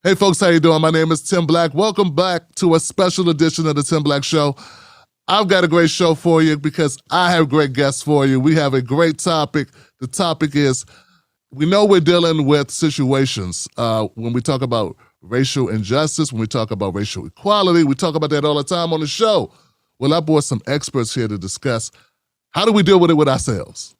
Hey folks, how you doing? My name is Tim Black. Welcome back to a special edition of the Tim Black Show. I've got a great show for you because I have great guests for you. We have a great topic. The topic is, we know we're dealing with situations when we talk about racial injustice, when we talk about racial equality, we talk about that all the time on the show. Well, I brought some experts here to discuss how do we deal with it with ourselves?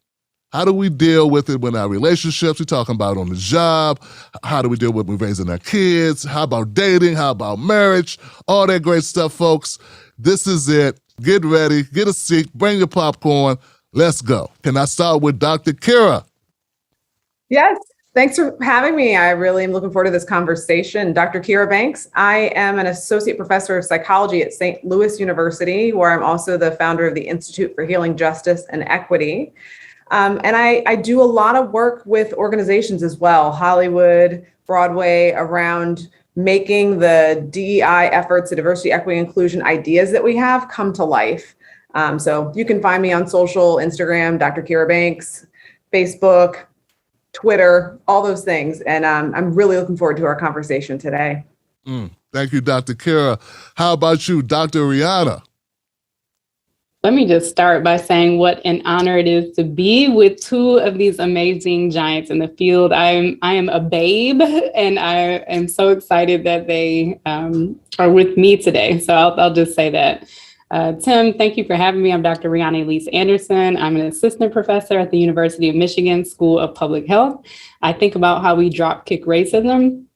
How do we deal with it with our relationships? We're talking about on the job. How do we deal with raising our kids? How about dating? How about marriage? All that great stuff, folks. This is it. Get ready. Get a seat. Bring your popcorn. Let's go. Can I start with Dr. Kira? Yes. Thanks for having me. I really am looking forward to this conversation. Dr. Kira Banks. I am an associate professor of psychology at St. Louis University, where I'm also the founder of the Institute for Healing Justice and Equity. And I do a lot of work with organizations as well, Hollywood, Broadway, around making the DEI efforts, the diversity, equity, inclusion ideas that we have come to life. So you can find me on social, Instagram, Dr. Kira Banks, Facebook, Twitter, all those things. And I'm really looking forward to our conversation today. Thank you, Dr. Kira. How about you, Dr. Riana? Let me just start by saying what an honor it is to be with two of these amazing giants in the field. I am a babe, and I am so excited that they are with me today. So I'll just say that. Tim, thank you for having me. I'm Dr. Rianaelyse Anderson. I'm an assistant professor at the University of Michigan School of Public Health. I think about how we drop kick racism.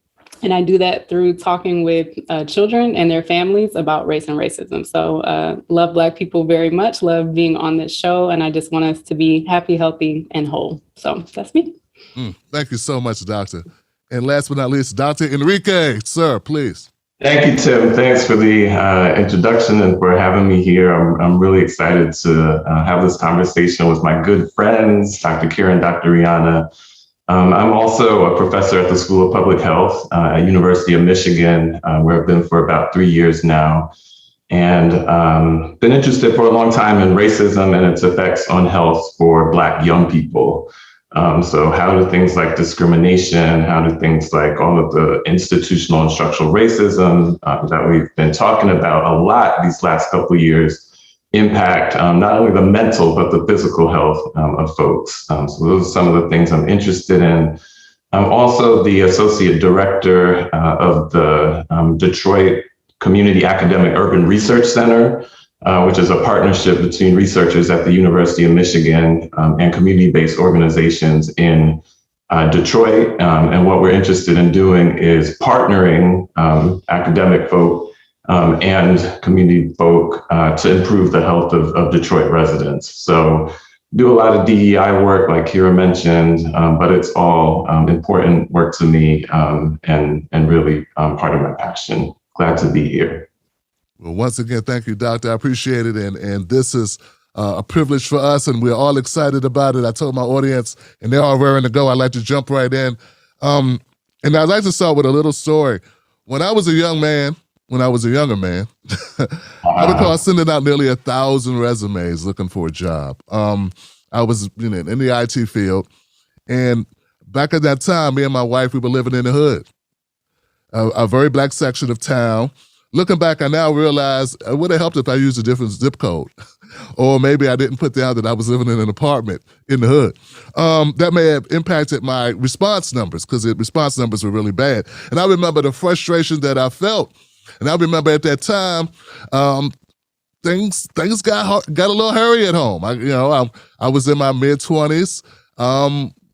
And I do that through talking with children and their families about race and racism. So love Black people very much, love being on this show. And I just want us to be happy, healthy, and whole. So that's me. Thank you so much, Doctor. And last but not least, Dr. Enrique, sir, please. Thank you, Tim. Thanks for the introduction and for having me here. I'm really excited to have this conversation with my good friends, Dr. Kira and Dr. Riana. I'm also a professor at the School of Public Health at University of Michigan, where I've been for about 3 years now, and been interested for a long time in racism and its effects on health for Black young people. So how do things like discrimination, how do things like all of the institutional and structural racism that we've been talking about a lot these last couple of years impact not only the mental, but the physical health of folks. So those are some of the things I'm interested in. I'm also the associate director of the Detroit Community Academic Urban Research Center, which is a partnership between researchers at the University of Michigan and community-based organizations in Detroit. And what we're interested in doing is partnering academic folk and community folk to improve the health of Detroit residents. So do a lot of DEI work, like Kira mentioned, but it's all important work to me and really part of my passion. Glad to be here. Well, once again, thank you, Doctor. I appreciate it. And this is a privilege for us, and we're all excited about it. I told my audience, and they're all raring to go. I'd like to jump right in. And I'd like to start with a little story. When I was a younger man, I recall sending out nearly 1,000 resumes looking for a job. I was in the IT field. And back at that time, me and my wife, we were living in the hood, a very Black section of town. Looking back, I now realize it would have helped if I used a different zip code. Or maybe I didn't put down that I was living in an apartment in the hood. That may have impacted my response numbers because the response numbers were really bad. And I remember the frustration that I felt. And I remember at that time, things got a little hairy at home. I was in my mid-20s.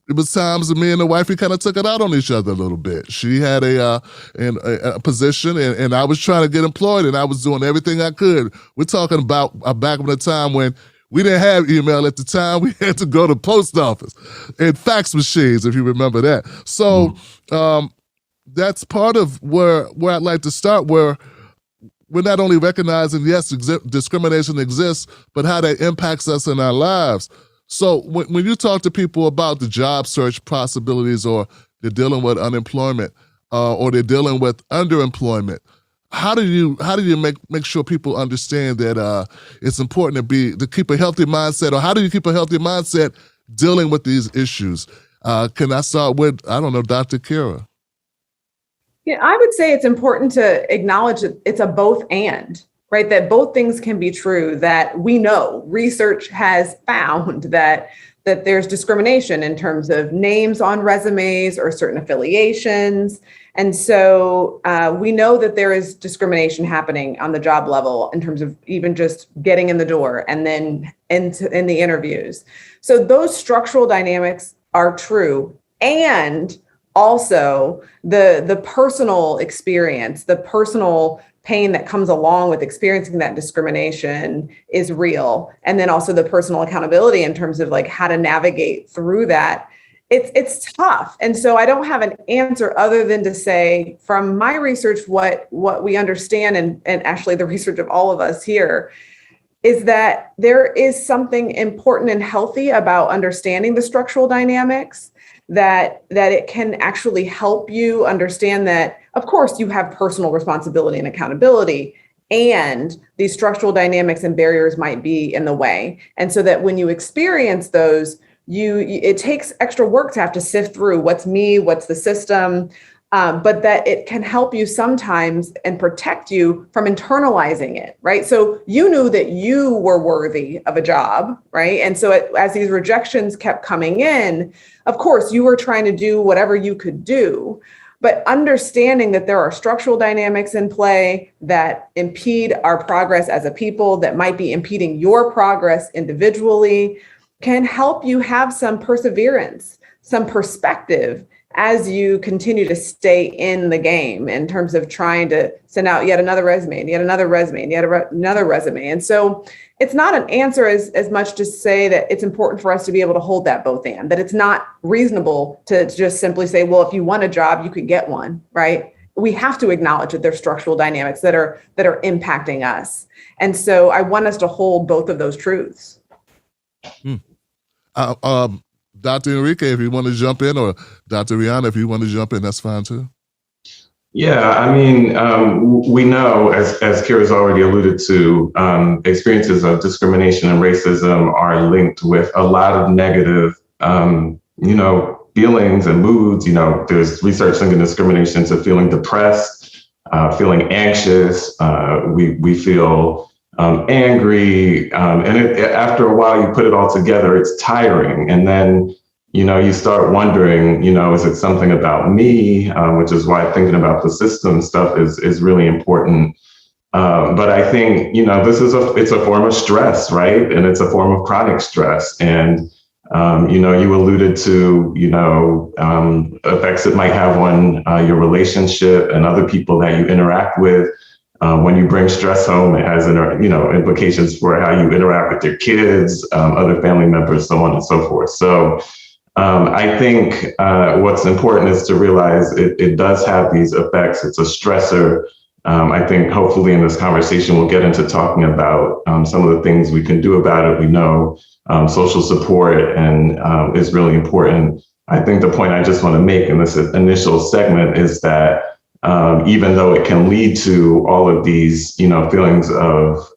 It was times that me and the wife, we kind of took it out on each other a little bit. She had a position, and I was trying to get employed, and I was doing everything I could. We're talking about back in the time when we didn't have email at the time. We had to go to post office and fax machines, if you remember that. So that's part of where I'd like to start, where we're not only recognizing, yes, discrimination exists, but how that impacts us in our lives. So when you talk to people about the job search possibilities, or they're dealing with unemployment, or they're dealing with underemployment, how do you make sure people understand that it's important to keep a healthy mindset, or how do you keep a healthy mindset dealing with these issues? Can I start with, I don't know, Dr. Kira? Yeah, I would say it's important to acknowledge that it's a both and, right? That both things can be true, that we know research has found that there's discrimination in terms of names on resumes or certain affiliations. And so we know that there is discrimination happening on the job level in terms of even just getting in the door and then in the interviews. So those structural dynamics are true. And also the personal experience, the personal pain that comes along with experiencing that discrimination is real. And then also the personal accountability in terms of like how to navigate through that. It's tough. And so I don't have an answer other than to say from my research, what we understand and actually the research of all of us here is that there is something important and healthy about understanding the structural dynamics, that it can actually help you understand that, of course, you have personal responsibility and accountability, and these structural dynamics and barriers might be in the way. And so that when you experience those, it takes extra work to have to sift through what's me, what's the system, but that it can help you sometimes and protect you from internalizing it, right? So you knew that you were worthy of a job, right? And so as these rejections kept coming in, of course, you were trying to do whatever you could do, but understanding that there are structural dynamics in play that impede our progress as a people, that might be impeding your progress individually, can help you have some perseverance, some perspective as you continue to stay in the game in terms of trying to send out yet another resume and yet another resume and yet another resume. And so it's not an answer as much to say that it's important for us to be able to hold that both and, that it's not reasonable to just simply say, well, if you want a job, you could get one, right? We have to acknowledge that there's structural dynamics that are impacting us. And so I want us to hold both of those truths. Dr. Enrique, if you want to jump in, or Dr. Riana, if you want to jump in, that's fine too. Yeah, I mean, we know, as Kira's already alluded to, experiences of discrimination and racism are linked with a lot of negative, feelings and moods. There's research linking discrimination to feeling depressed, feeling anxious. We feel angry, and after a while, you put it all together, it's tiring, and then you start wondering, is it something about me? Which is why thinking about the system stuff is really important. But I think, it's a form of stress, right? And it's a form of chronic stress. And, you alluded to, effects it might have on your relationship and other people that you interact with. When you bring stress home, it has, implications for how you interact with your kids, other family members, so on and so forth. So, I think what's important is to realize it does have these effects. It's a stressor. I think hopefully in this conversation, we'll get into talking about some of the things we can do about it. We know social support and is really important. I think the point I just want to make in this initial segment is that even though it can lead to all of these, feelings of,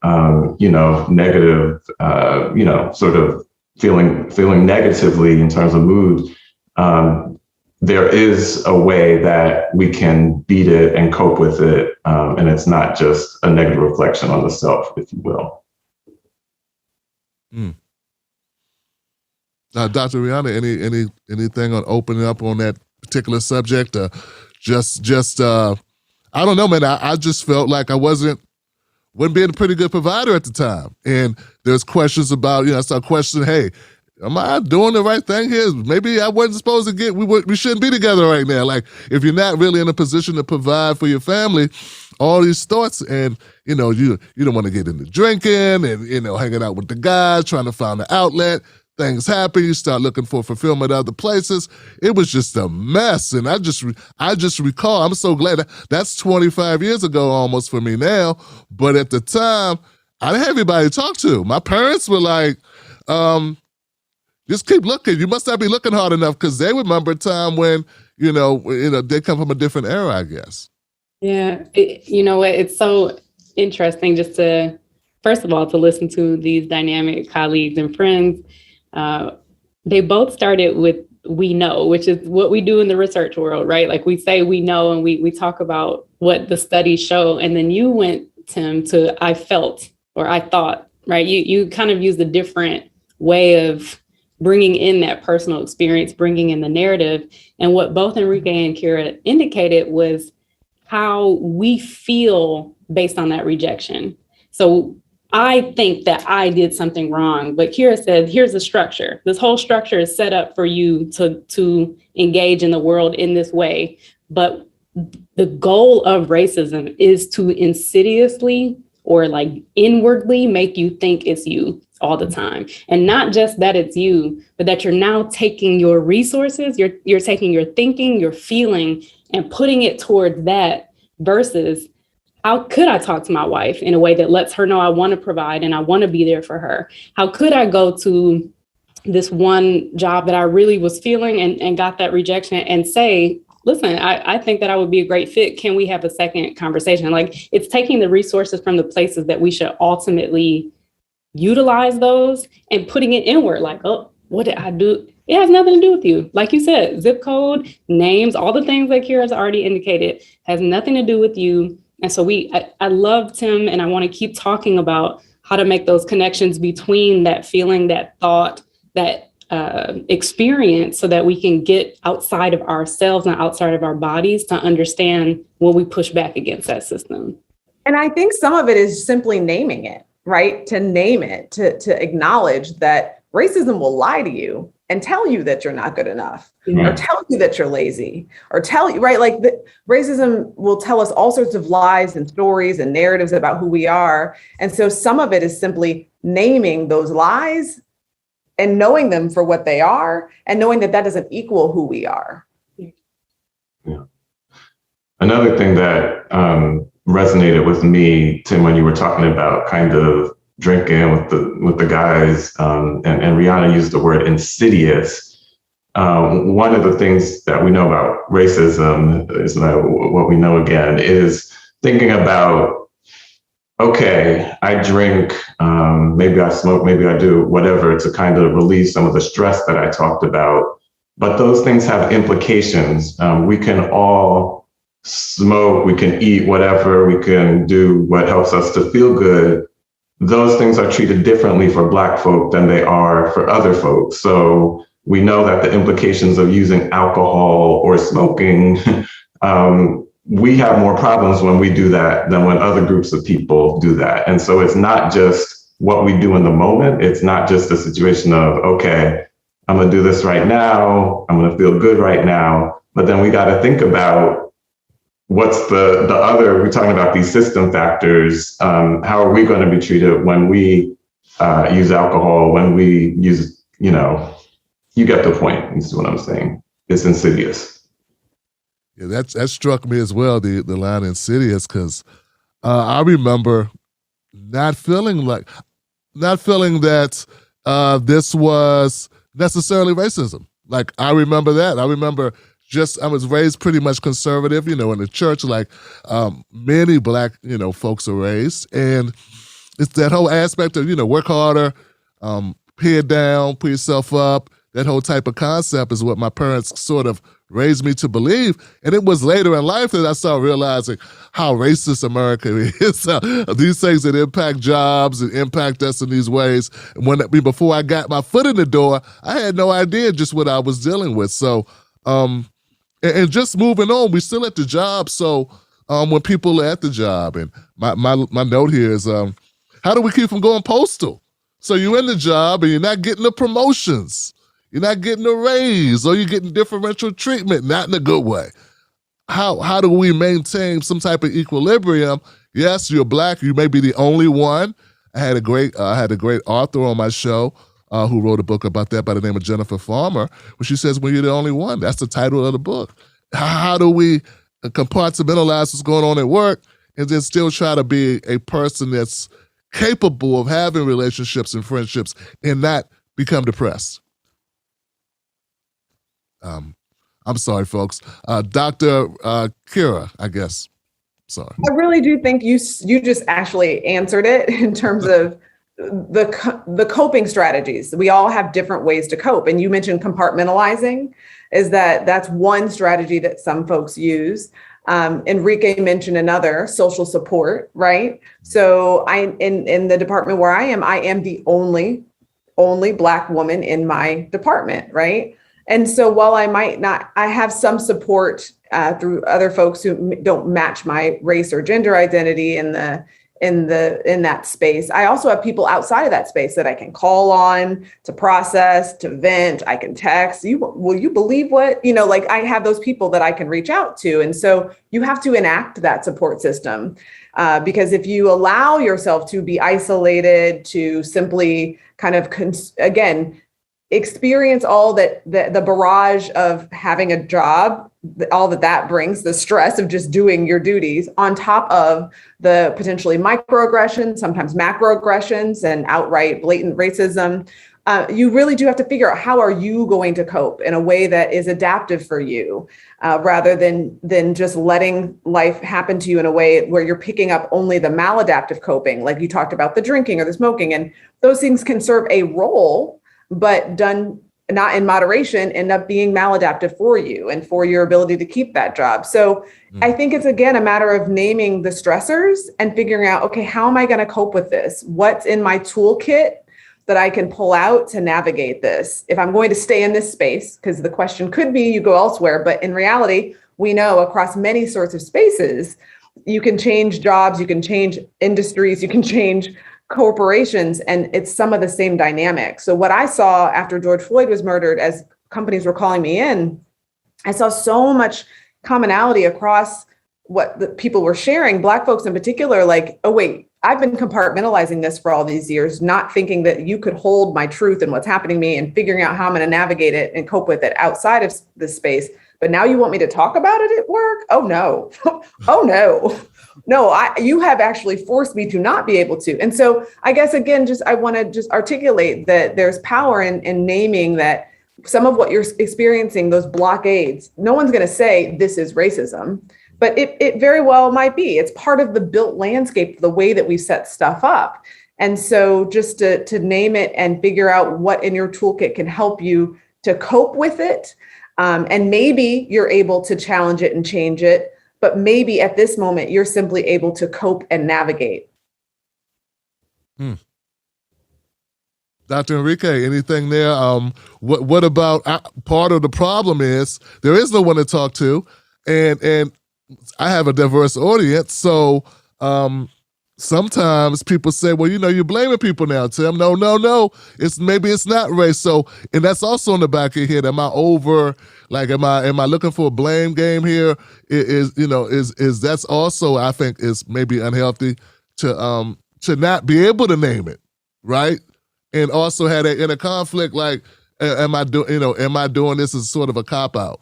negative, sort of feeling negatively in terms of mood, there is a way that we can beat it and cope with it. And it's not just a negative reflection on the self, if you will. Dr. Riana, anything on opening up on that particular subject? I don't know, man. I just felt like I wasn't being a pretty good provider at the time. And there's questions about, I started questioning, hey, am I doing the right thing here? Maybe I wasn't supposed to we shouldn't be together right now. Like, if you're not really in a position to provide for your family, all these thoughts, and, you don't want to get into drinking and, hanging out with the guys, trying to find an outlet. Things happen, you start looking for fulfillment other places. It was just a mess. And I just recall, I'm so glad that's 25 years ago almost for me now. But at the time, I didn't have anybody to talk to. My parents were like, just keep looking. You must not be looking hard enough, because they remember a time when, they come from a different era, I guess. Yeah. It's so interesting just to, first of all, to listen to these dynamic colleagues and friends. They both started with we know, which is what we do in the research world, right? Like we say we know, and we talk about what the studies show. And then you went, Tim, to I felt or I thought, right? You kind of used a different way of bringing in that personal experience, bringing in the narrative. And what both Enrique and Kira indicated was how we feel based on that rejection. So I think that I did something wrong, but Kira said, here's the structure. This whole structure is set up for you to engage in the world in this way. But the goal of racism is to insidiously or like inwardly make you think it's you all the time. And not just that it's you, but that you're now taking your resources, you're taking your thinking, your feeling, and putting it towards that versus how could I talk to my wife in a way that lets her know I want to provide and I want to be there for her? How could I go to this one job that I really was feeling and got that rejection and say, listen, I think that I would be a great fit. Can we have a second conversation? Like, it's taking the resources from the places that we should ultimately utilize those and putting it inward. Like, oh, what did I do? It has nothing to do with you. Like you said, zip code, names, all the things that Kira's already indicated has nothing to do with you. And so I love Tim, and I want to keep talking about how to make those connections between that feeling, that thought, that experience, so that we can get outside of ourselves and outside of our bodies to understand when we push back against that system. And I think some of it is simply naming it, right? To name it, to acknowledge that racism will lie to you and tell you that you're not good enough, or tell you that you're lazy, or tell you, right? Like racism will tell us all sorts of lies and stories and narratives about who we are. And so some of it is simply naming those lies and knowing them for what they are, and knowing that that doesn't equal who we are. Yeah. Another thing that resonated with me, Tim, when you were talking about kind of drinking with the guys, and Riana used the word insidious. One of the things that we know about racism is that what we know again is thinking about, okay, I drink, maybe I smoke, maybe I do whatever to kind of relieve some of the stress that I talked about. But those things have implications. We can all smoke, we can eat whatever, we can do what helps us to feel good. Those things are treated differently for Black folk than they are for other folks. So we know that the implications of using alcohol or smoking, we have more problems when we do that than when other groups of people do that. And so it's not just what we do in the moment. It's not just a situation of, okay, I'm gonna do this right now, I'm gonna feel good right now. But then we gotta think about what's the other, we're talking about these system factors. How are we going to be treated when we use alcohol, when we use, you get the point. You see what I'm saying? It's insidious. Yeah, that struck me as well, the line insidious, because I remember not feeling that this was necessarily racism. Like, I remember that. I remember I was raised pretty much conservative, in the church, like many Black, folks are raised. And it's that whole aspect of, work harder, head down, pull yourself up. That whole type of concept is what my parents sort of raised me to believe. And it was later in life that I started realizing how racist America is. These things that impact jobs and impact us in these ways. And before I got my foot in the door, I had no idea just what I was dealing with. So, and just moving on, we still at the job. So when people are at the job, and my note here is, how do we keep from going postal? So you're in the job and you're not getting the promotions. You're not getting a raise, or you're getting differential treatment, not in a good way. How do we maintain some type of equilibrium? Yes, you're Black. You may be the only one. I had a great author on my show who wrote a book about that by the name of Jennifer Farmer, where she says, when you're the only one, that's the title of the book. How do we compartmentalize what's going on at work and then still try to be a person that's capable of having relationships and friendships and not become depressed? I'm sorry, folks. Dr. Kira, I guess. Sorry. I really do think you just actually answered it in terms of the coping strategies. We all have different ways to cope. And you mentioned compartmentalizing, that's one strategy that some folks use. Enrique mentioned another, social support, right? So in the department where I am the only Black woman in my department, right? And so while I have some support through other folks who don't match my race or gender identity in that space. I also have people outside of that space that I can call on to process, to vent. I can text. Will you believe what, like I have those people that I can reach out to. And so you have to enact that support system because if you allow yourself to be isolated, to simply kind of, experience all that the barrage of having a job, all that brings, the stress of just doing your duties on top of the potentially microaggressions, sometimes macroaggressions and outright blatant racism. You really do have to figure out how are you going to cope in a way that is adaptive for you, rather than just letting life happen to you in a way where you're picking up only the maladaptive coping, like you talked about the drinking or the smoking, and those things can serve a role, but done not in moderation, end up being maladaptive for you and for your ability to keep that job. So I think it's, again, a matter of naming the stressors and figuring out, okay, how am I going to cope with this? What's in my toolkit that I can pull out to navigate this? If I'm going to stay in this space, because the question could be you go elsewhere, but in reality, we know across many sorts of spaces, you can change jobs, you can change industries, you can change corporations, and it's some of the same dynamics. So what I saw after George Floyd was murdered, as companies were calling me in, I saw so much commonality across what the people were sharing, Black folks in particular, like, oh, wait, I've been compartmentalizing this for all these years, not thinking that you could hold my truth and what's happening to me and figuring out how I'm going to navigate it and cope with it outside of this space. But now you want me to talk about it at work? Oh, no. Oh, no. No, you have actually forced me to not be able to. And so I guess, again, I want to just articulate that there's power in naming that some of what you're experiencing, those blockades, no one's going to say this is racism, but it very well might be. It's part of the built landscape, the way that we set stuff up. And so just to name it and figure out what in your toolkit can help you to cope with it. And maybe you're able to challenge it and change it. But maybe at this moment, you're simply able to cope and navigate. Dr. Enrique, anything there? What about part of the problem is there is no one to talk to, and I have a diverse audience, so sometimes people say, well, you're blaming people now, Tim. No. Maybe it's not race. So, and that's also in the back of your head. Am I over? Like, am I looking for a blame game here? Is that's also, I think, is maybe unhealthy to not be able to name it, right? And also had that inner conflict. Like, am I doing this as sort of a cop out?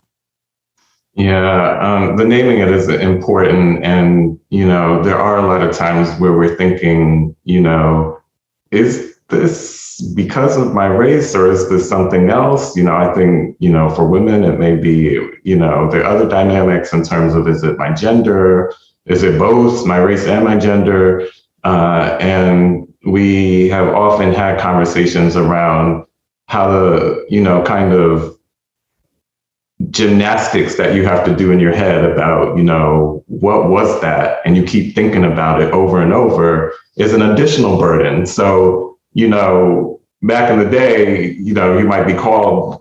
Yeah, the naming it is important. And, there are a lot of times where we're thinking, is this because of my race or is this something else? I think, for women, it may be, there are other dynamics in terms of, is it my gender? Is it both my race and my gender? And we have often had conversations around how the, kind of gymnastics that you have to do in your head about, what was that? And you keep thinking about it over and over is an additional burden. So, back in the day, you might be called,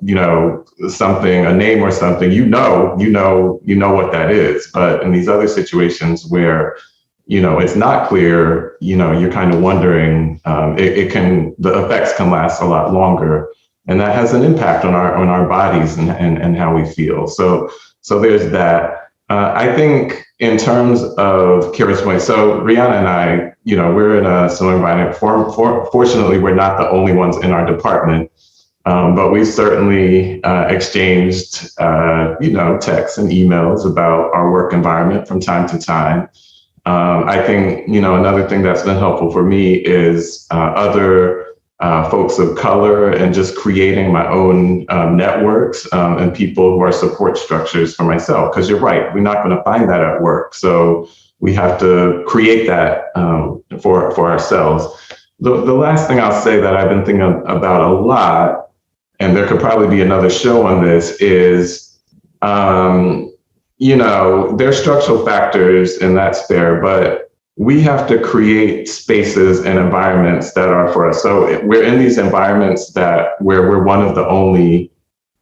something, a name or something, you know what that is. But in these other situations where, it's not clear, you're kind of wondering, the effects can last a lot longer. And that has an impact on our bodies and how we feel. So there's that. I think in terms of Kira's point, so Riana and I, we're in a similar environment. Fortunately, we're not the only ones in our department, but we've certainly exchanged, texts and emails about our work environment from time to time. I think, another thing that's been helpful for me is other folks of color and just creating my own networks and people who are support structures for myself. Because you're right, we're not going to find that at work. So we have to create that for ourselves. The last thing I'll say that I've been thinking about a lot, and there could probably be another show on this, is, there's structural factors in that sphere, but we have to create spaces and environments that are for us. So we're in these environments where we're one of the only,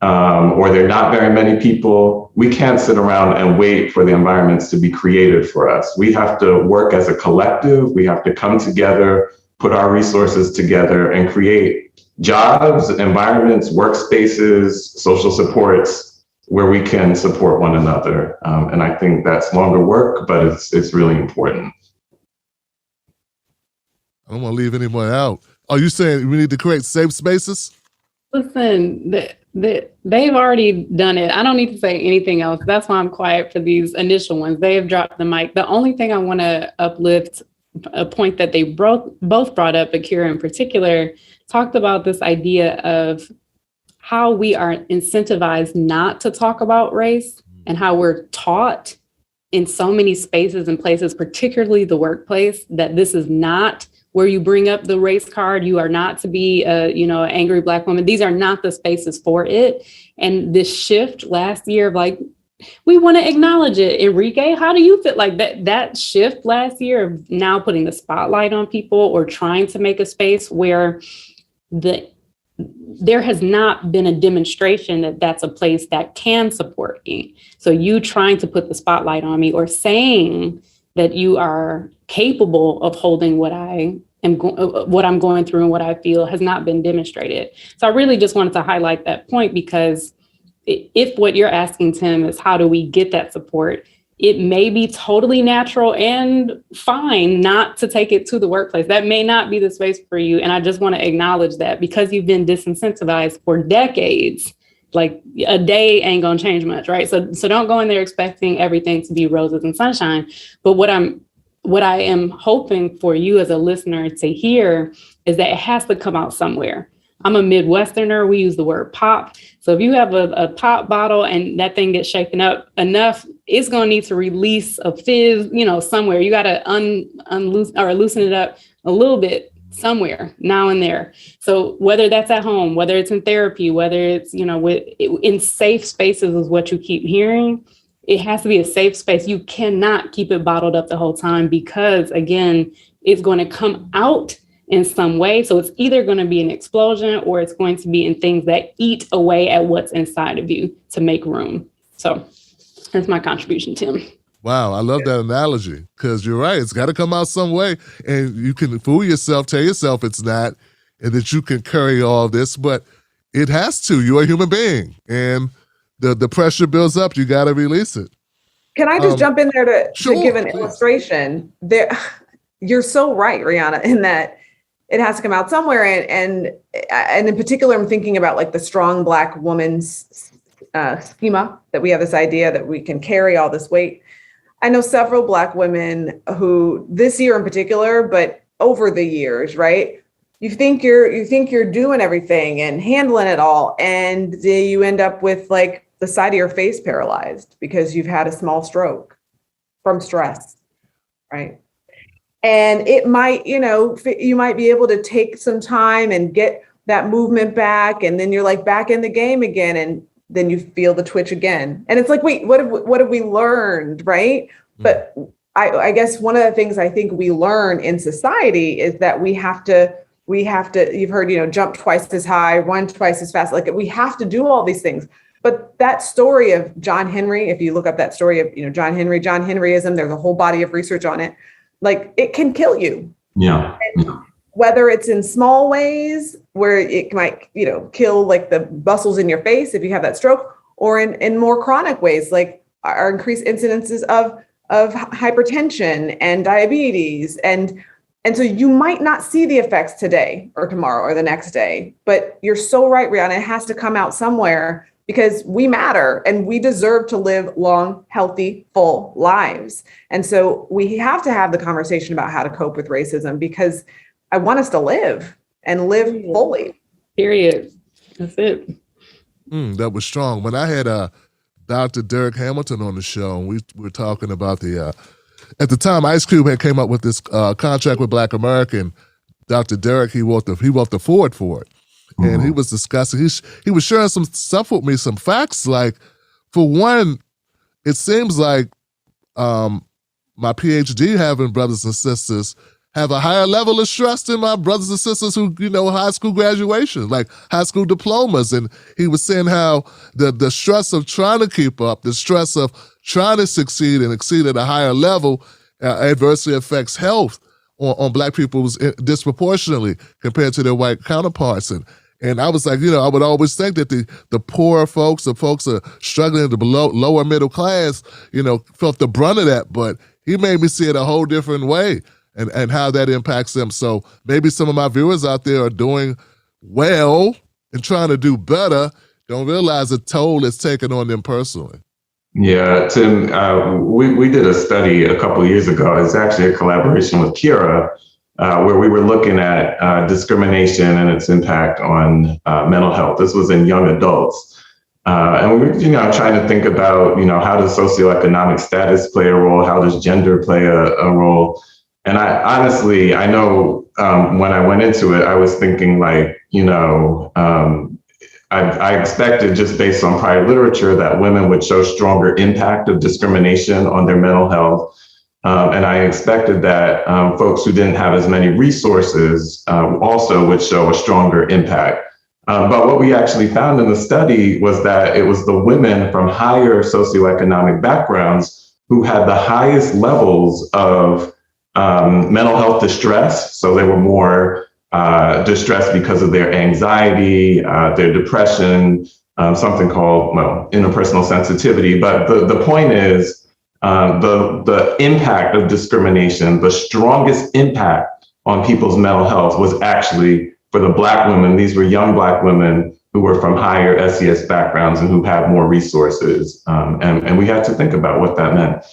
or there are not very many people. We can't sit around and wait for the environments to be created for us. We have to work as a collective. We have to come together, put our resources together, and create jobs, environments, workspaces, social supports where we can support one another. And I think that's longer work, but it's really important. I don't want to leave anyone out. Are you saying we need to create safe spaces? Listen, they've already done it. I don't need to say anything else. That's why I'm quiet for these initial ones. They have dropped the mic. The only thing I want to uplift, a point that they both brought up, Akira in particular, talked about this idea of how we are incentivized not to talk about race and how we're taught in so many spaces and places, particularly the workplace, that this is not where you bring up the race card. You are not to be an angry Black woman. These are not the spaces for it. And this shift last year of like, we want to acknowledge it. Enrique, how do you feel like that shift last year of now putting the spotlight on people or trying to make a space where there has not been a demonstration that that's a place that can support me. So you trying to put the spotlight on me or saying that you are capable of holding what I'm going through and what I feel has not been demonstrated. So I really just wanted to highlight that point, because if what you're asking, Tim, is how do we get that support, it may be totally natural and fine not to take it to the workplace. That may not be the space for you. And I just want to acknowledge that, because you've been disincentivized for decades. Like a day ain't gonna change much, right? So don't go in there expecting everything to be roses and sunshine. But what I am hoping for you as a listener to hear is that it has to come out somewhere. I'm a Midwesterner. We use the word pop. So if you have a pop bottle and that thing gets shaken up enough, it's going to need to release a fizz, somewhere. You got to loosen it up a little bit somewhere now and there. So whether that's at home, whether it's in therapy, whether it's, in safe spaces is what you keep hearing. It has to be a safe space. You cannot keep it bottled up the whole time, because again, it's going to come out in some way. So it's either going to be an explosion or it's going to be in things that eat away at what's inside of you to make room. So that's my contribution, Tim. Wow, I love that analogy, because you're right. It's got to come out some way, and you can fool yourself, tell yourself it's not, and that you can carry all this, but it has to. You're a human being, and the pressure builds up. You got to release it. Can I just jump in there to give an please. illustration? You're so right, Riana, in that it has to come out somewhere. And in particular, I'm thinking about like the strong Black woman's schema, that we have this idea that we can carry all this weight. I know several Black women who, this year in particular, but over the years, right? You think you're doing everything and handling it all, and you end up with like the side of your face paralyzed because you've had a small stroke from stress, right? And it might, you might be able to take some time and get that movement back, and then you're like back in the game again, and then you feel the twitch again. And it's like, wait, what have we learned, right? Mm-hmm. But I guess one of the things I think we learn in society is that we have to, you've heard, jump twice as high, run twice as fast. Like we have to do all these things. But that story of John Henry, if you look up that story of, John Henryism, there's a whole body of research on it. Like it can kill you. Yeah. Whether it's in small ways where it might, kill like the muscles in your face if you have that stroke, or in more chronic ways, like our increased incidences of hypertension and diabetes. And so you might not see the effects today or tomorrow or the next day, but you're so right, Riana, it has to come out somewhere, because we matter and we deserve to live long, healthy, full lives. And so we have to have the conversation about how to cope with racism, because I want us to live and live fully. Period. That's it. That was strong. When I had Dr. Derek Hamilton on the show, and we were talking about at the time, Ice Cube had came up with this contract with Black American Dr. Derek, he wrote the forward for it. And he was discussing, he was sharing some stuff with me, some facts. Like, for one, it seems like my PhD having brothers and sisters have a higher level of stress than my brothers and sisters who, high school graduation, like high school diplomas. And he was saying how the stress of trying to keep up, the stress of trying to succeed and exceed at a higher level adversely affects health on Black people disproportionately compared to their white counterparts. And I was like, I would always think that the poorer folks, the folks that are struggling in the lower middle class, felt the brunt of that. But he made me see it a whole different way and how that impacts them. So maybe some of my viewers out there are doing well and trying to do better, don't realize the toll it's taken on them personally. Yeah, Tim, we did a study a couple of years ago. It's actually a collaboration with Kira, where we were looking at discrimination and its impact on mental health. This was in young adults. And we were, trying to think about, how does socioeconomic status play a role? How does gender play a role? And I know when I went into it, I was thinking like, I expected, just based on prior literature, that women would show stronger impact of discrimination on their mental health. And I expected that folks who didn't have as many resources also would show a stronger impact. But what we actually found in the study was that it was the women from higher socioeconomic backgrounds who had the highest levels of mental health distress. So they were more distressed because of their anxiety, their depression, something called interpersonal sensitivity. But the point is, the impact of discrimination, the strongest impact on people's mental health was actually for the Black women. These were young Black women who were from higher SES backgrounds and who had more resources. And we had to think about what that meant.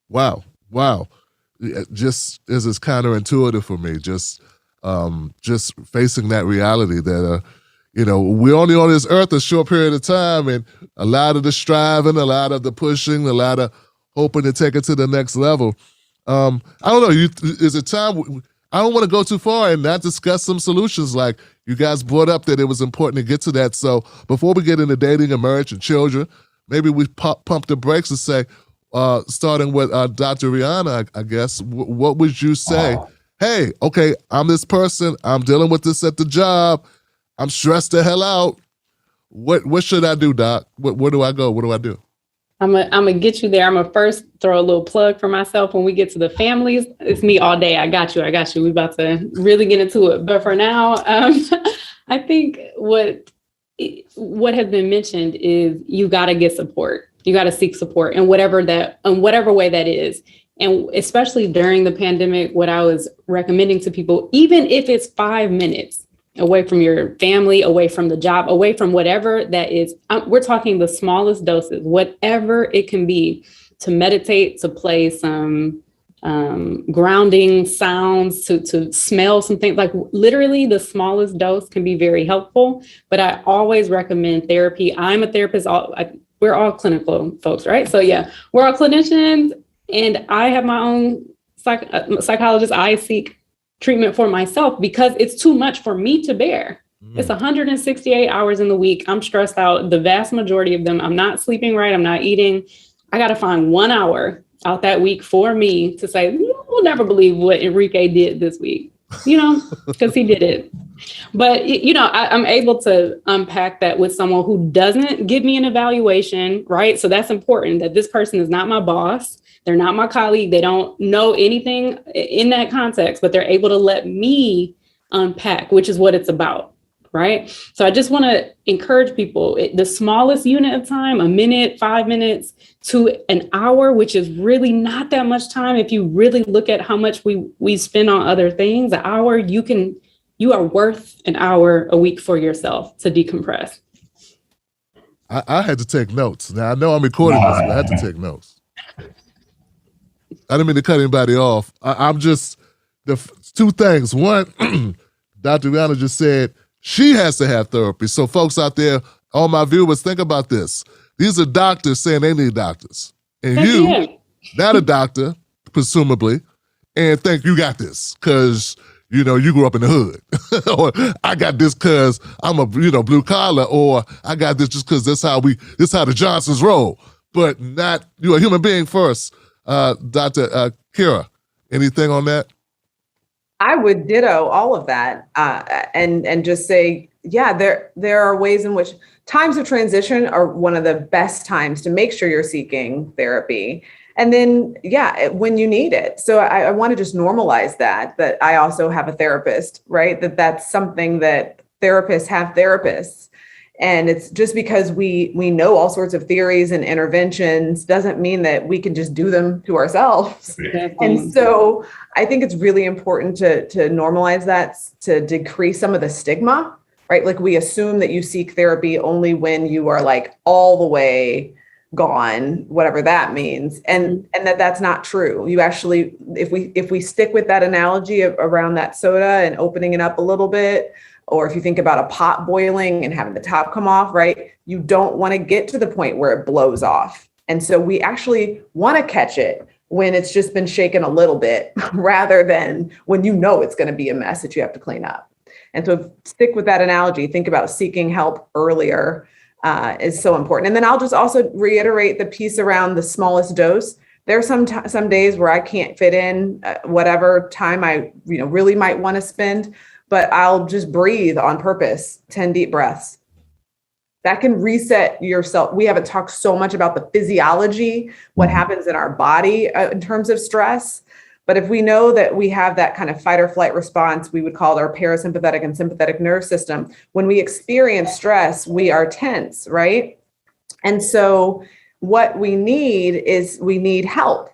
Wow. Just as it's counterintuitive for me, just facing that reality that, we're only on this earth a short period of time, and a lot of the striving, a lot of the pushing, a lot of hoping to take it to the next level. I don't know, is it time? I don't want to go too far and not discuss some solutions. Like you guys brought up that it was important to get to that. So before we get into dating and marriage and children, maybe we pump the brakes and say, starting with Dr. Riana, I guess, what would you say? Hey, okay, I'm this person. I'm dealing with this at the job. I'm stressed the hell out. What should I do, Doc? Where do I go? What do I do? I'm gonna get you there. I'm gonna first throw a little plug for myself. When we get to the families, it's me all day. I got you. We about to really get into it. But for now, I think what has been mentioned is you got to get support. You got to seek support in whatever way that is. And especially during the pandemic, what I was recommending to people, even if it's 5 minutes away from your family, away from the job, away from whatever that is, we're talking the smallest doses, whatever it can be, to meditate, to play some grounding sounds, to smell some things. Like literally the smallest dose can be very helpful. But I always recommend therapy. I'm a therapist. We're all clinical folks, right? So yeah, we're all clinicians, and I have my own psychologist. I seek treatment for myself because it's too much for me to bear. It's 168 hours in the week. I'm stressed out. The vast majority of them, I'm not sleeping right. I'm not eating. I got to find 1 hour out that week for me to say, you'll never believe what Enrique did this week, because he did it. But, I'm able to unpack that with someone who doesn't give me an evaluation, right? So that's important, that this person is not my boss. They're not my colleague. They don't know anything in that context, but they're able to let me unpack, which is what it's about, right? So I just want to encourage people, the smallest unit of time, a minute, 5 minutes to an hour, which is really not that much time. If you really look at how much we spend on other things, an hour, you are worth an hour a week for yourself to decompress. I had to take notes. Now I know I'm recording this, but I had to take notes. I didn't mean to cut anybody off. I'm just, two things. One, Dr. Riana just said she has to have therapy. So folks out there, all my viewers, think about this. These are doctors saying they need doctors. And you, not a doctor, presumably, and think you got this because you grew up in the hood, or I got this because I'm a blue collar, or I got this just because this how the Johnsons roll. But not you're a human being first. Dr. Kira, anything on that? I would ditto all of that, and just say, yeah, there are ways in which times of transition are one of the best times to make sure you're seeking therapy. And then, yeah, when you need it. So I want to just normalize that I also have a therapist, right? That's something that therapists have therapists. And it's just because we know all sorts of theories and interventions doesn't mean that we can just do them to ourselves. And so I think it's really important to normalize that, to decrease some of the stigma, right? Like we assume that you seek therapy only when you are like all the way gone, whatever that means. And that's not true. You actually, if we stick with that analogy around that soda and opening it up a little bit, or if you think about a pot boiling and having the top come off, right? You don't want to get to the point where it blows off. And so we actually want to catch it when it's just been shaken a little bit rather than when it's going to be a mess that you have to clean up. And so stick with that analogy. Think about seeking help earlier is so important. And then I'll just also reiterate the piece around the smallest dose. There are some days where I can't fit in whatever time I really might want to spend, but I'll just breathe on purpose, 10 deep breaths. That can reset yourself. We haven't talked so much about the physiology, what happens in our body in terms of stress. But if we know that we have that kind of fight or flight response, we would call it our parasympathetic and sympathetic nerve system. When we experience stress, we are tense, right? And so what we need help.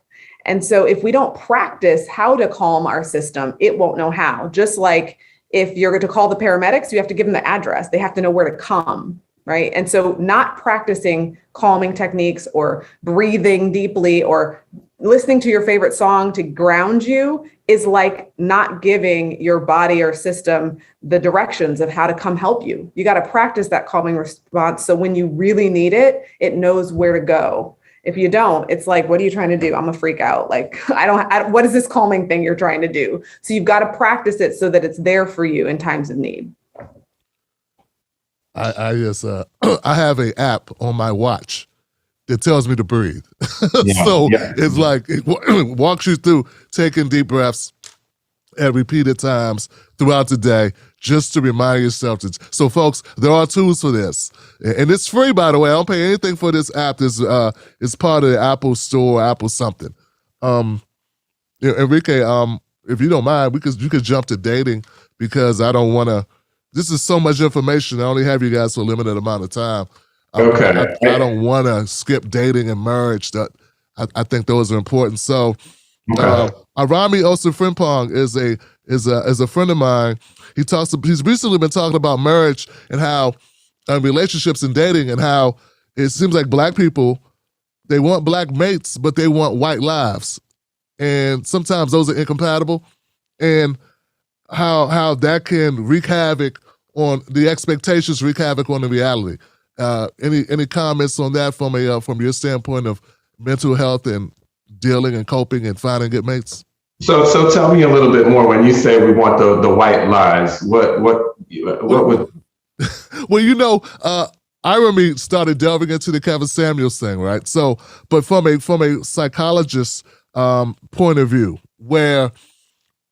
And so if we don't practice how to calm our system, it won't know how. Just like if you're going to call the paramedics, you have to give them the address. They have to know where to come, right? And so not practicing calming techniques or breathing deeply or listening to your favorite song to ground you is like not giving your body or system the directions of how to come help you. You got to practice that calming response. So when you really need it, it knows where to go. If you don't, it's like, what are you trying to do? I'm a freak out. Like, what is this calming thing you're trying to do? So you've got to practice it so that it's there for you in times of need. I just, I have an app on my watch that tells me to breathe. It's like, it walks you through taking deep breaths at repeated times throughout the day, just to remind yourself. So folks, there are tools for this. And it's free, by the way. I don't pay anything for this app. It's part of the Apple Store, Apple something. Enrique, if you don't mind, you could jump to dating, because I don't want to, this is so much information. I only have you guys for a limited amount of time. Okay. I don't want to skip dating and marriage. I think those are important. So Arami Osifrimpong is a friend of mine. He's recently been talking about marriage and how relationships and dating, and how it seems like Black people, they want Black mates, but they want white lives. And sometimes those are incompatible. And how that can wreak havoc on the expectations, wreak havoc on the reality. Any comments on that from your standpoint of mental health and dealing and coping and finding good mates? So tell me a little bit more. When you say we want the white lies, what would? Well, Irony started delving into the Kevin Samuels thing, right? So, but from a psychologist's point of view, where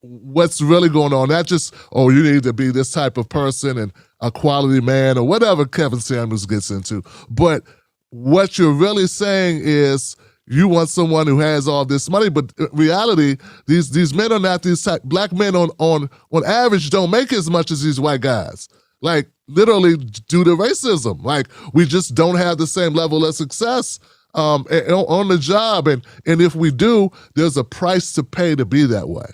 what's really going on, not just, you need to be this type of person and a quality man or whatever Kevin Samuels gets into, but what you're really saying is you want someone who has all this money, but in reality, these men are not these type. Black men on average don't make as much as these white guys. Like literally due to racism. Like we just don't have the same level of success on the job, and if we do, there's a price to pay to be that way.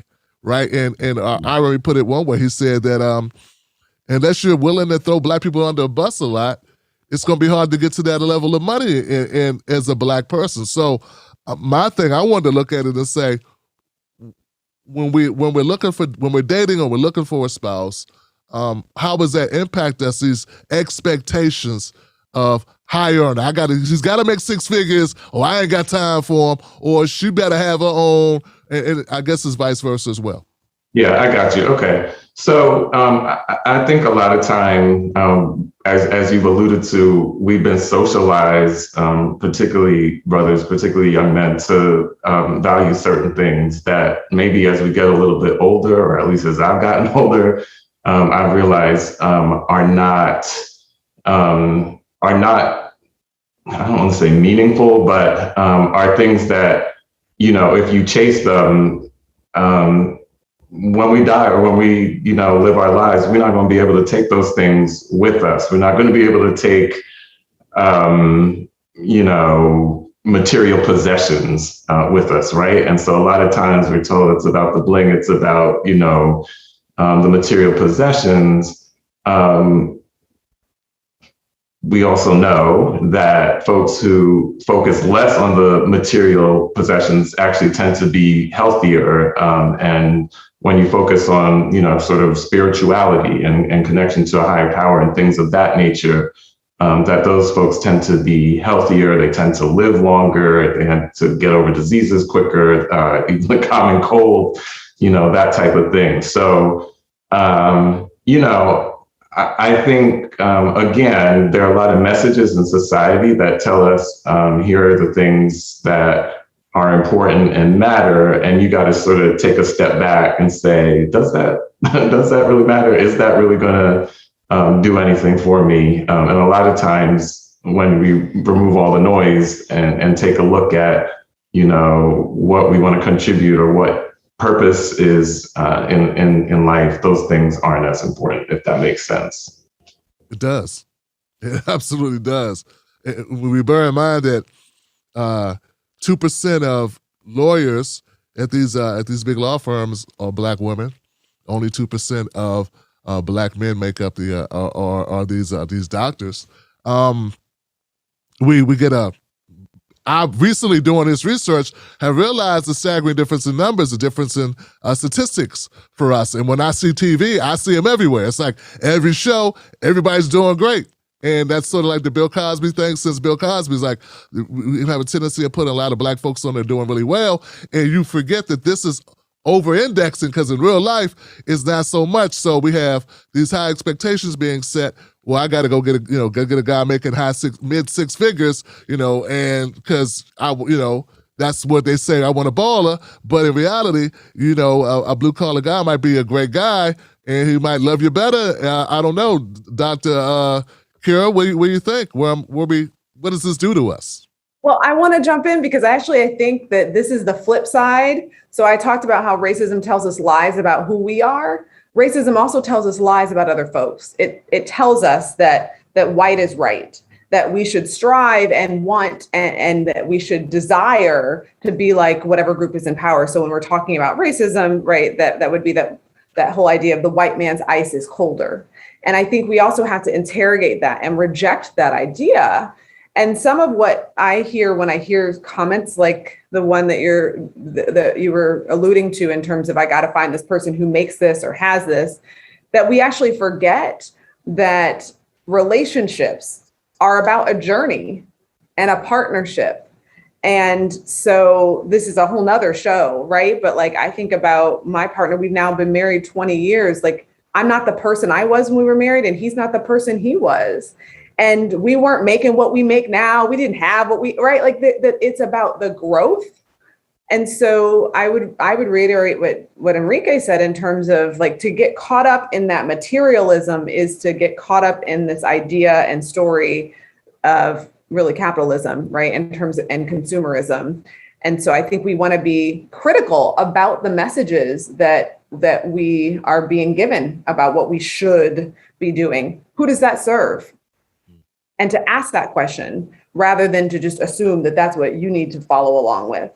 Right, and I already put it one way. He said that unless you're willing to throw Black people under a bus a lot, it's going to be hard to get to that level of money and as a Black person. So my thing, I wanted to look at it and say, when we're dating or we're looking for a spouse, how does that impact us? These expectations of high earner. She's got to make six figures, or I ain't got time for them, or she better have her own. And I guess it's vice versa as well. Yeah, I got you. Okay. So I think a lot of time, as you've alluded to, we've been socialized, particularly brothers, particularly young men, to value certain things that maybe as we get a little bit older, or at least as I've gotten older, I've realized are not, I don't want to say meaningful, but are things that, if you chase them, when we die or when we, live our lives, we're not going to be able to take those things with us. We're not going to be able to take, material possessions with us, right? And so a lot of times we're told it's about the bling, it's about, the material possessions. We also know that folks who focus less on the material possessions actually tend to be healthier. And when you focus on, sort of spirituality and connection to a higher power and things of that nature, that those folks tend to be healthier. They tend to live longer. They tend to get over diseases quicker, even the common cold, that type of thing. So, I think, again, there are a lot of messages in society that tell us, here are the things that are important and matter. And you got to sort of take a step back and say, does that really matter? Is that really going to do anything for me? And a lot of times when we remove all the noise and take a look at, what we want to contribute or what purpose is in life, those things aren't as important, if that makes sense. It does. It absolutely does. We bear in mind that 2% of lawyers at these big law firms are Black women. Only 2% of Black men make up these doctors. We get I recently doing this research have realized the staggering difference in numbers, the difference in statistics for us. And when I see TV, I see them everywhere. It's like every show, everybody's doing great. And that's sort of like the Bill Cosby thing. Since Bill Cosby's like, we have a tendency of putting a lot of Black folks on there doing really well. And you forget that this is over-indexing, because in real life, it's not so much. So we have these high expectations being set. Well, I got to go get a guy making mid six figures, and because that's what they say. I want a baller, but in reality, a blue collar guy might be a great guy, and he might love you better. I don't know, Dr. Kira, what do you think? What does this do to us? Well, I want to jump in because I think that this is the flip side. So I talked about how racism tells us lies about who we are. Racism also tells us lies about other folks. It tells us that white is right, that we should strive and want and that we should desire to be like whatever group is in power. So when we're talking about racism, right, that would be that whole idea of the white man's ice is colder. And I think we also have to interrogate that and reject that idea. And some of what I hear when I hear comments like the one that you were alluding to in terms of I got to find this person who makes this or has this, that we actually forget that relationships are about a journey and a partnership. And so this is a whole nother show, right? But like, I think about my partner, we've now been married 20 years. Like, I'm not the person I was when we were married, and he's not the person he was. And we weren't making what we make now. We didn't have what right? Like that it's about the growth. And so I would reiterate what Enrique said in terms of like, to get caught up in that materialism is to get caught up in this idea and story of really capitalism, right? In terms of, and consumerism. And so I think we want to be critical about the messages that we are being given about what we should be doing. Who does that serve? And to ask that question rather than to just assume that that's what you need to follow along with.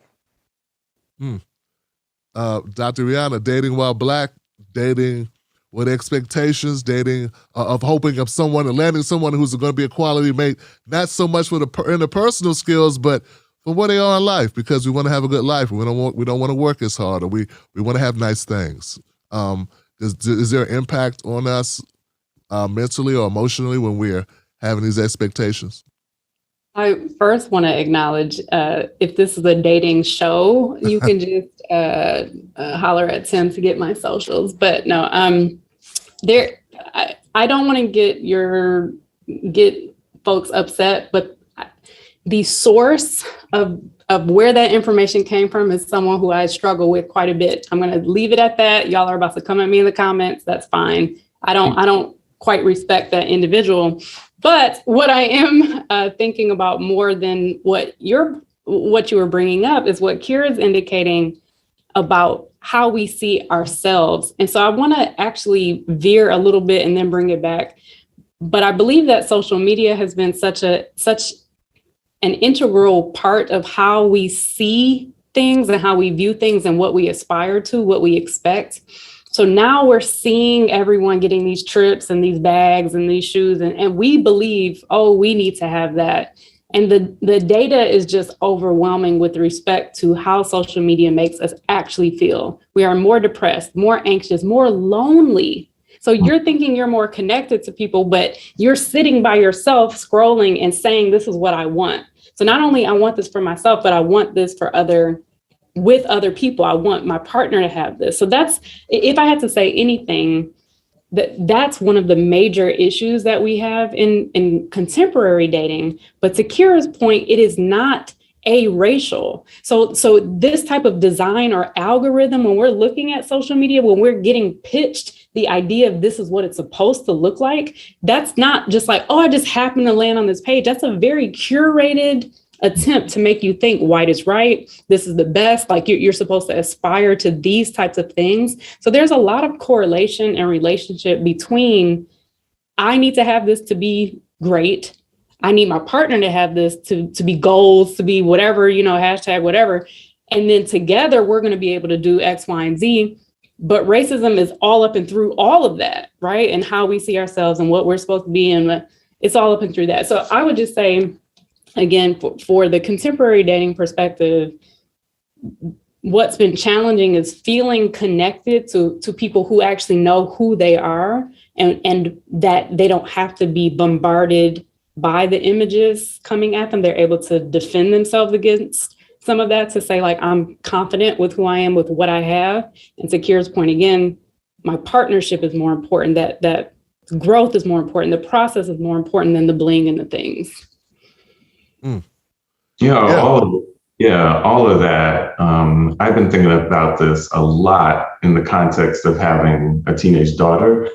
Dr. Riana, dating while Black, dating with expectations, dating of hoping of someone and landing someone who's going to be a quality mate, not so much for the interpersonal skills, but for what they are in life, because we want to have a good life. We don't want to work as hard, or we want to have nice things. Is there an impact on us mentally or emotionally when we're having these expectations? I first want to acknowledge if this is a dating show, you can just holler at Tim to get my socials. But no, I don't want to get folks upset, but the source of where that information came from is someone who I struggle with quite a bit. I'm going to leave it at that. Y'all are about to come at me in the comments. That's fine. I don't quite respect that individual. But what I am thinking about more than what you were bringing up is what Kira's indicating about how we see ourselves. And so I want to actually veer a little bit and then bring it back. But I believe that social media has been such an integral part of how we see things and how we view things and what we aspire to, what we expect. So now we're seeing everyone getting these trips and these bags and these shoes, and we believe, oh, we need to have that. And the data is just overwhelming with respect to how social media makes us actually feel. We are more depressed, more anxious, more lonely. So you're thinking you're more connected to people, but you're sitting by yourself scrolling and saying, this is what I want. So not only I want this for myself, but I want this with other people. I want my partner to have this. So that's, if I had to say anything, that's one of the major issues that we have in contemporary dating. But to Kira's point, it is not racial. So this type of design or algorithm, when we're looking at social media, when we're getting pitched the idea of this is what it's supposed to look like, that's not just like, oh, I just happened to land on this page. That's a very curated attempt to make you think white is right. This is the best. Like you're supposed to aspire to these types of things. So there's a lot of correlation and relationship between I need to have this to be great. I need my partner to have this to be goals, to be whatever, hashtag whatever. And then together we're going to be able to do X, Y, and Z. But racism is all up and through all of that, right? And how we see ourselves and what we're supposed to be. And it's all up and through that. So I would just say, again, for the contemporary dating perspective, what's been challenging is feeling connected to people who actually know who they are and that they don't have to be bombarded by the images coming at them. They're able to defend themselves against some of that, to say, like, I'm confident with who I am, with what I have. And to Kira's point, again, my partnership is more important, that growth is more important, the process is more important than the bling and the things. All of that. I've been thinking about this a lot in the context of having a teenage daughter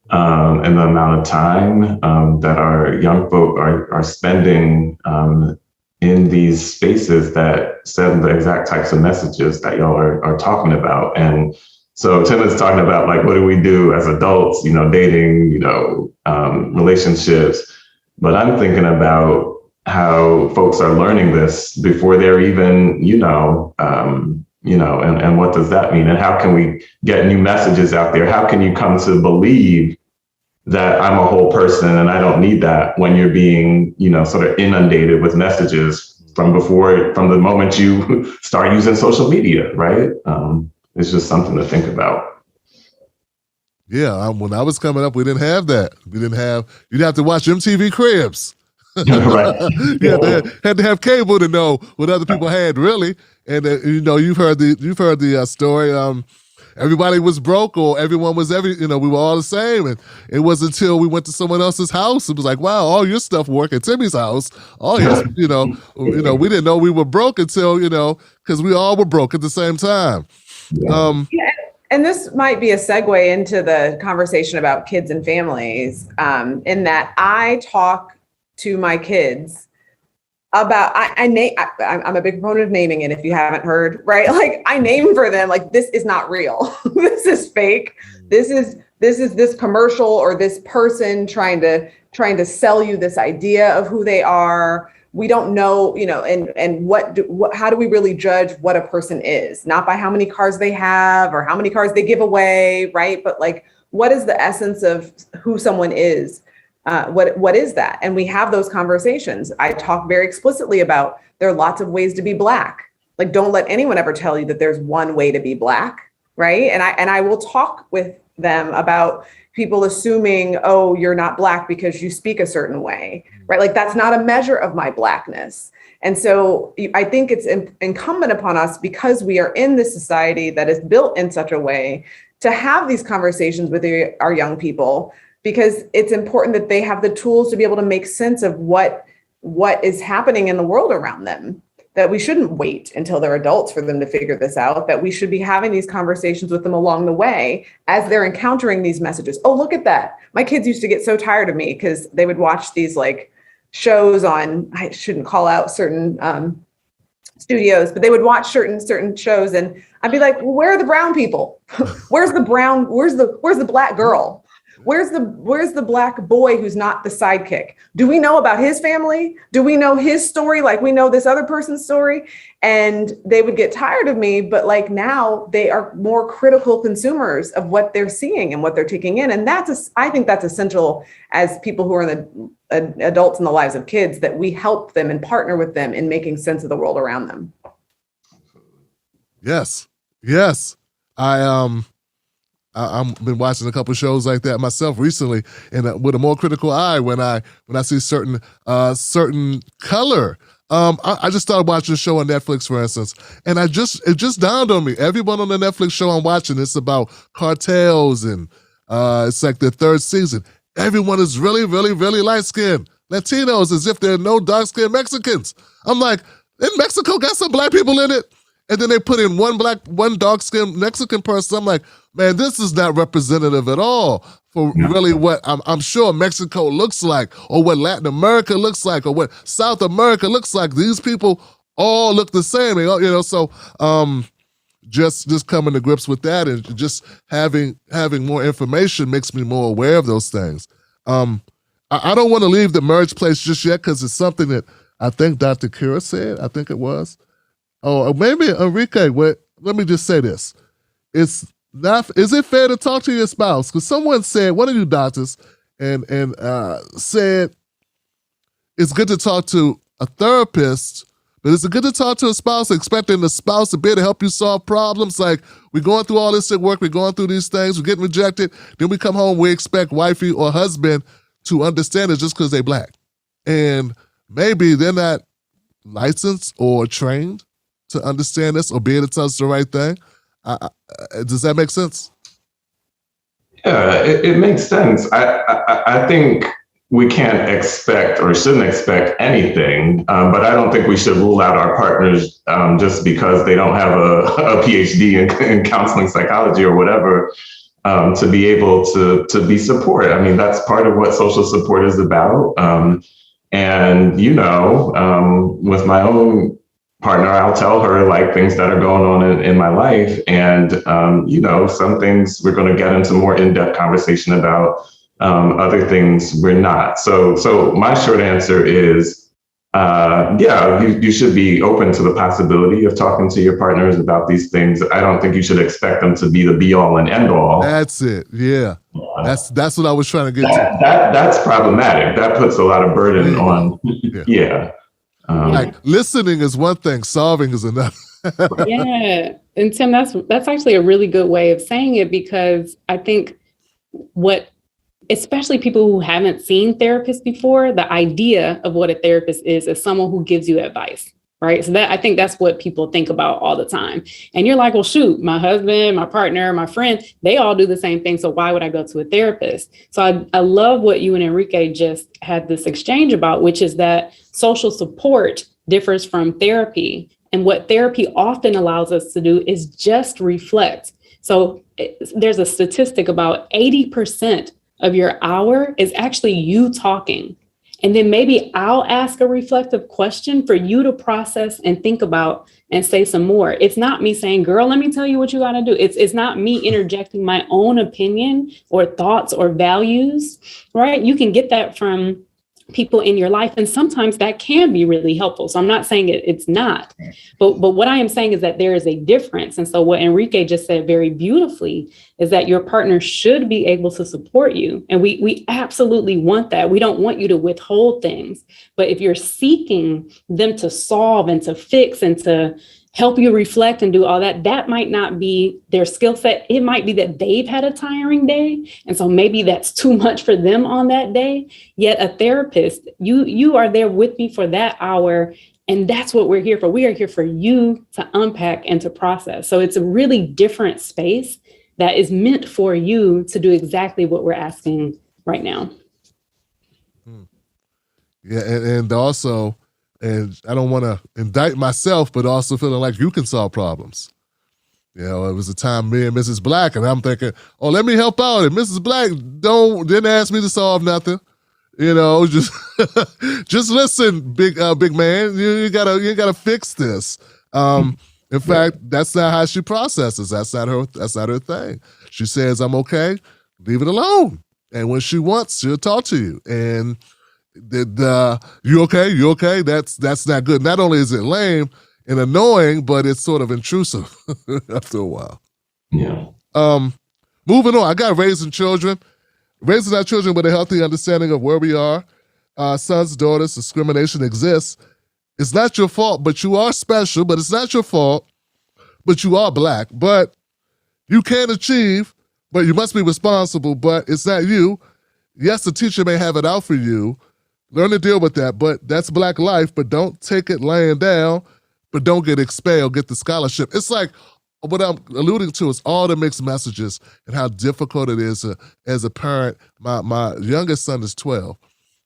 and the amount of time that our young folk are spending in these spaces that send the exact types of messages that y'all are talking about. And so Tim is talking about, like, what do we do as adults, dating, relationships. But I'm thinking about how folks are learning this before they're even, and what does that mean? And how can we get new messages out there? How can you come to believe that I'm a whole person and I don't need that when you're being, sort of inundated with messages from the moment you start using social media, right? It's just something to think about. Yeah, when I was coming up, we didn't have that. You'd have to watch MTV Cribs. Right. Had to have cable to know what other people had, really. And you've heard the story. Everybody was broke, or everyone was we were all the same. And it wasn't until we went to someone else's house, it was like, wow, all your stuff work at Timmy's house. All his, we didn't know we were broke until, because we all were broke at the same time. And this might be a segue into the conversation about kids and families, in that I talk to my kids about, I'm a big proponent of naming it, if you haven't heard, right? Like, I name for them, like, this is not real. This is fake. This is this commercial or this person trying to sell you this idea of who they are. We don't know, and how do we really judge what a person is? Not by how many cars they have or how many cars they give away, right? But, like, what is the essence of who someone is? What is that? And we have those conversations. I talk very explicitly about there are lots of ways to be Black. Like, don't let anyone ever tell you that there's one way to be Black, right? And I will talk with them about people assuming, oh, you're not Black because you speak a certain way, right? Like that's not a measure of my Blackness. And so I think it's incumbent upon us, because we are in this society that is built in such a way, to have these conversations with our young people, because it's important that they have the tools to be able to make sense of what is happening in the world around them, that we shouldn't wait until they're adults for them to figure this out, that we should be having these conversations with them along the way as they're encountering these messages. Oh, look at that. My kids used to get so tired of me because they would watch these like shows on, I shouldn't call out certain studios, but they would watch certain shows, and I'd be like, well, where are the brown people? Where's the Black girl? Where's the Black boy who's not the sidekick? Do we know about his family? Do we know his story like we know this other person's story? And they would get tired of me, but like now they are more critical consumers of what they're seeing and what they're taking in. And I think that's essential as people who are in the adults in the lives of kids, that we help them and partner with them in making sense of the world around them. Yes. I've been watching a couple of shows like that myself recently, and with a more critical eye when I see certain color. I just started watching a show on Netflix, for instance, and it just dawned on me. Everyone on the Netflix show I'm watching, it's about cartels, and it's like the third season. Everyone is really, really, really light-skinned. Latinos, as if there are no dark-skinned Mexicans. I'm like, in Mexico got some Black people in it? And then they put in one dark-skinned Mexican person. I'm like, man, this is not representative at all for really what I'm sure Mexico looks like, or what Latin America looks like, or what South America looks like. These people all look the same, So just coming to grips with that, and just having more information makes me more aware of those things. I don't want to leave the merge place just yet, because it's something that I think Dr. Kira said. I think it was. Oh, maybe Enrique. Let me just say this: is it fair to talk to your spouse? Because someone said, one of you doctors, and said it's good to talk to a therapist, but is it good to talk to a spouse, expecting the spouse to be able to help you solve problems? Like, we're going through all this at work, we're going through these things, we're getting rejected, then we come home, we expect wifey or husband to understand it just because they're Black, and maybe they're not licensed or trained to understand this or be able to tell us the right thing. Does that make sense? Yeah, it makes sense. I think we can't expect or shouldn't expect anything, but I don't think we should rule out our partners just because they don't have a PhD in counseling psychology or whatever, to be able to be support. I mean, that's part of what social support is about. And, with my own partner, I'll tell her like things that are going on in my life. And, some things we're going to get into more in-depth conversation about, other things we're not. So my short answer is, you should be open to the possibility of talking to your partners about these things. I don't think you should expect them to be the be all and end all. That's it. Yeah. That's what I was trying to get to. That's problematic. That puts a lot of burden on. Yeah. Like, listening is one thing, solving is another. Yeah. And Tim, that's actually a really good way of saying it, because I think especially people who haven't seen therapists before, the idea of what a therapist is someone who gives you advice, right? So I think that's what people think about all the time. And you're like, well, shoot, my husband, my partner, my friend, they all do the same thing. So why would I go to a therapist? So I love what you and Enrique just had this exchange about, which is that social support differs from therapy. And what therapy often allows us to do is just reflect. So there's a statistic about 80% of your hour is actually you talking. And then maybe I'll ask a reflective question for you to process and think about and say some more. It's not me saying, girl, let me tell you what you got to do. It's not me interjecting my own opinion or thoughts or values, right? You can get that from people in your life. And sometimes that can be really helpful. So I'm not saying it's not, but what I am saying is that there is a difference. And so what Enrique just said very beautifully is that your partner should be able to support you. And we absolutely want that. We don't want you to withhold things. But if you're seeking them to solve and to fix and to help you reflect and do all that. That might not be their skill set. It might be that they've had a tiring day. And so maybe that's too much for them on that day. Yet a therapist, you are there with me for that hour. And that's what we're here for. We are here for you to unpack and to process. So it's a really different space that is meant for you to do exactly what we're asking right now. Yeah, and also, and I don't want to indict myself, but also feeling like you can solve problems. You know, it was a time me and Mrs. Black, and I'm thinking, oh, let me help out. And Mrs. Black didn't ask me to solve nothing. You know, just just listen, big man. You gotta fix this. In fact, that's not how she processes. That's not her thing. She says, I'm okay, leave it alone. And when she wants, she'll talk to you. And you okay? That's not good. Not only is it lame and annoying, but it's sort of intrusive after a while. Yeah. Moving on, I got raising children. Raising our children with a healthy understanding of where we are, sons, daughters, discrimination exists. It's not your fault, but you are special, but it's not your fault, but you are Black. But you can achieve, but you must be responsible, but it's not you. Yes, the teacher may have it out for you. Learn to deal with that, but that's Black life, but don't take it laying down, but don't get expelled, get the scholarship. It's like, what I'm alluding to is all the mixed messages and how difficult it is as a parent. My youngest son is 12,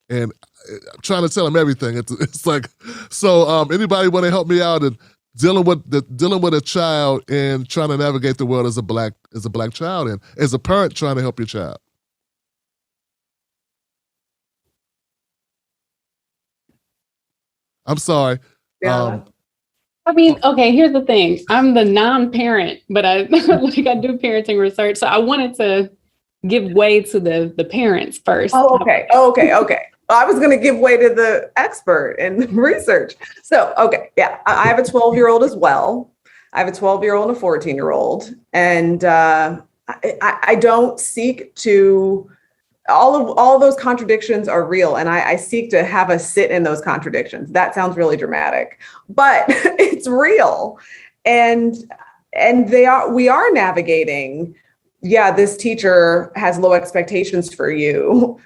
and I'm trying to tell him everything. It's like, so anybody want to help me out in dealing with a child and trying to navigate the world as a black child and as a parent trying to help your child? I'm sorry. Yeah. I mean, okay, here's the thing. I'm the non-parent, but I do parenting research. So I wanted to give way to the parents first. Oh, okay. I was going to give way to the expert in research. So, okay. Yeah. I have a 12-year-old as well. I have a 12-year-old and a 14-year-old. And I don't seek to, all of those contradictions are real. And I seek to have us sit in those contradictions. That sounds really dramatic, but it's real. And we are navigating. Yeah, this teacher has low expectations for you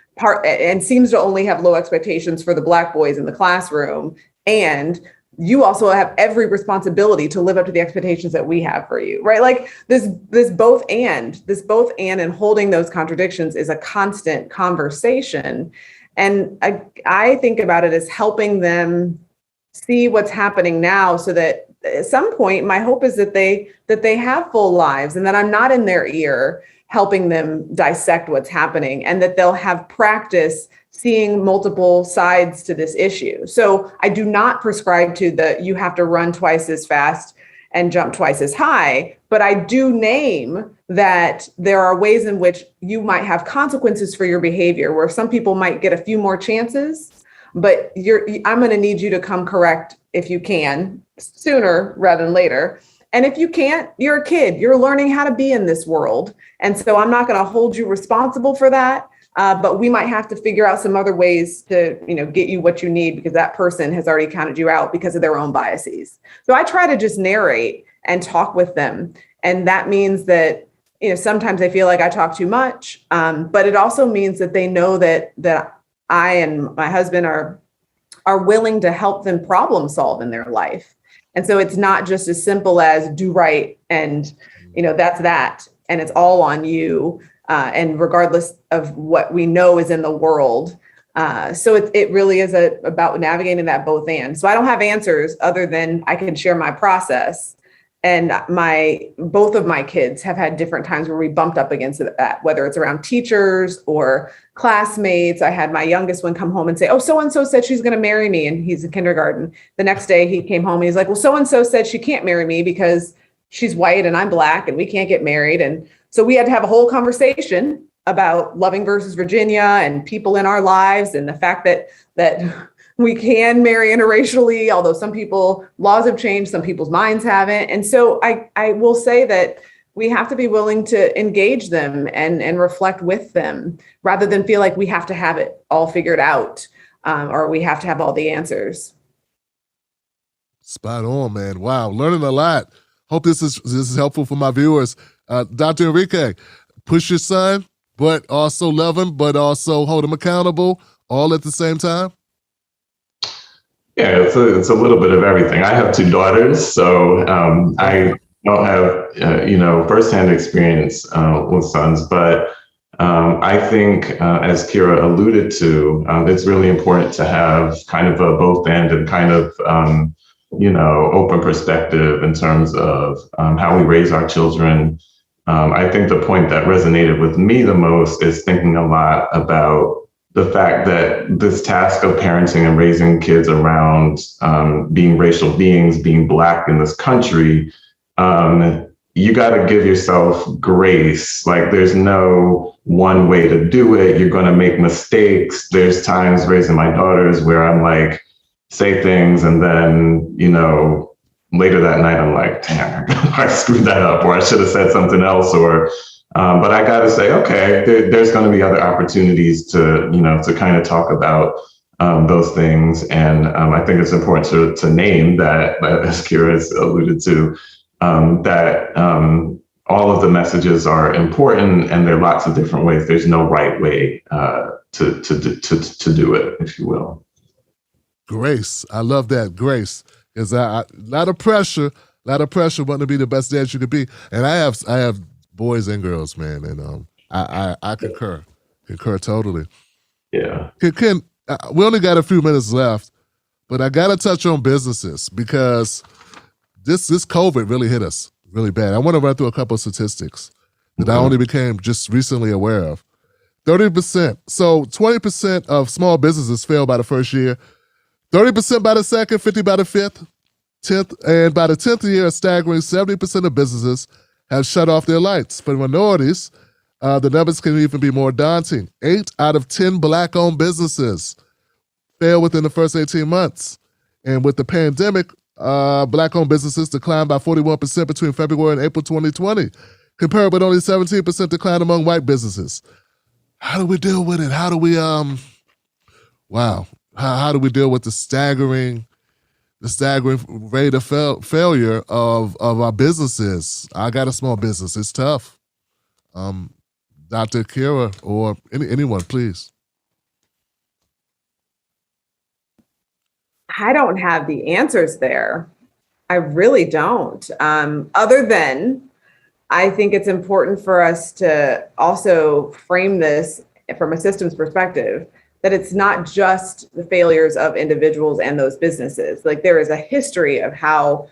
and seems to only have low expectations for the Black boys in the classroom. And you also have every responsibility to live up to the expectations that we have for you, right? Like this both and holding those contradictions is a constant conversation. And I think about it as helping them see what's happening now so that at some point, my hope is that they have full lives and that I'm not in their ear helping them dissect what's happening, and that they'll have practice seeing multiple sides to this issue. So I do not prescribe to you have to run twice as fast and jump twice as high, but I do name that there are ways in which you might have consequences for your behavior, where some people might get a few more chances, but I'm going to need you to come correct if you can sooner rather than later. And if you can't, you're a kid, you're learning how to be in this world. And so I'm not going to hold you responsible for that. But we might have to figure out some other ways to, get you what you need, because that person has already counted you out because of their own biases. So I try to just narrate and talk with them. And that means that, sometimes they feel like I talk too much, but it also means that they know that I and my husband are willing to help them problem solve in their life. And so it's not just as simple as do right and, that's that. And it's all on you. And regardless of what we know is in the world. So it really is about navigating that both and. So I don't have answers other than I can share my process. And both of my kids have had different times where we bumped up against that, whether it's around teachers or classmates. I had my youngest one come home and say, oh, so-and-so said she's going to marry me. And he's in kindergarten. The next day he came home and he's like, well, so-and-so said she can't marry me because she's white and I'm Black and we can't get married. And so we had to have a whole conversation about Loving versus Virginia and people in our lives and the fact that we can marry interracially, although some people, laws have changed, some people's minds haven't. And so I will say that we have to be willing to engage them and reflect with them rather than feel like we have to have it all figured out or we have to have all the answers. Spot on, man. Wow, learning a lot. Hope this is helpful for my viewers. Dr. Enrique, push your son, but also love him, but also hold him accountable, all at the same time? Yeah, it's a little bit of everything. I have two daughters, so I don't have firsthand experience with sons, but I think, as Kira alluded to, it's really important to have kind of a both and kind of open perspective in terms of how we raise our children. I think the point that resonated with me the most is thinking a lot about the fact that this task of parenting and raising kids around being racial beings, being Black in this country, you got to give yourself grace. Like, there's no one way to do it. You're going to make mistakes. There's times raising my daughters where I'm like, say things, and then, later that night, I'm like, damn, I screwed that up, or I should have said something else, or but I got to say, okay, there's going to be other opportunities to kind of talk about those things. And I think it's important to name that, as Kira has alluded to, that all of the messages are important, and there are lots of different ways. There's no right way to do it, if you will. Grace. I love that. Grace. Is a lot of pressure wanting to be the best dad you could be. And I have boys and girls, man, and I concur totally. Yeah. Ken, we only got a few minutes left, but I got to touch on businesses because this COVID really hit us really bad. I want to run through a couple of statistics that I only became just recently aware of. 30%. So 20% of small businesses fail by the first year, 30% by the second, 50% by the fifth, 10th, and by the 10th year, a staggering 70% of businesses have shut off their lights. For minorities, the numbers can even be more daunting. 8 out of 10 Black-owned businesses fail within the first 18 months. And with the pandemic, Black-owned businesses declined by 41% between February and April 2020, compared with only 17% decline among white businesses. How do we deal with it? How do we, how do we deal with the staggering rate of failure of our businesses? I got a small business. It's tough. Dr. Kira or anyone, please. I don't have the answers there. I really don't. Other than, I think it's important for us to also frame this from a systems perspective, that it's not just the failures of individuals and those businesses. Like, there is a history of how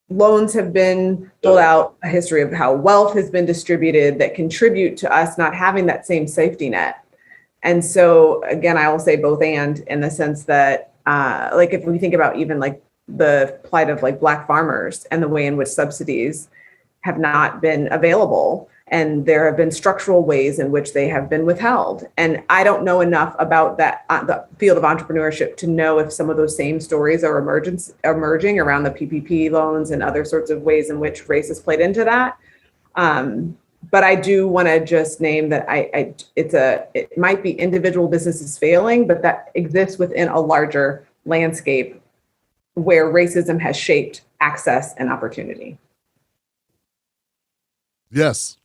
loans have been doled out, a history of how wealth has been distributed that contribute to us not having that same safety net. And so, again, I will say both and, in the sense that, like, if we think about even like the plight of like Black farmers and the way in which subsidies have not been available, and there have been structural ways in which they have been withheld. And I don't know enough about that, the field of entrepreneurship, to know if some of those same stories are emerging around the PPP loans and other sorts of ways in which race has played into that. But I do want to just name that it might be individual businesses failing, but that exists within a larger landscape where racism has shaped access and opportunity. Yes,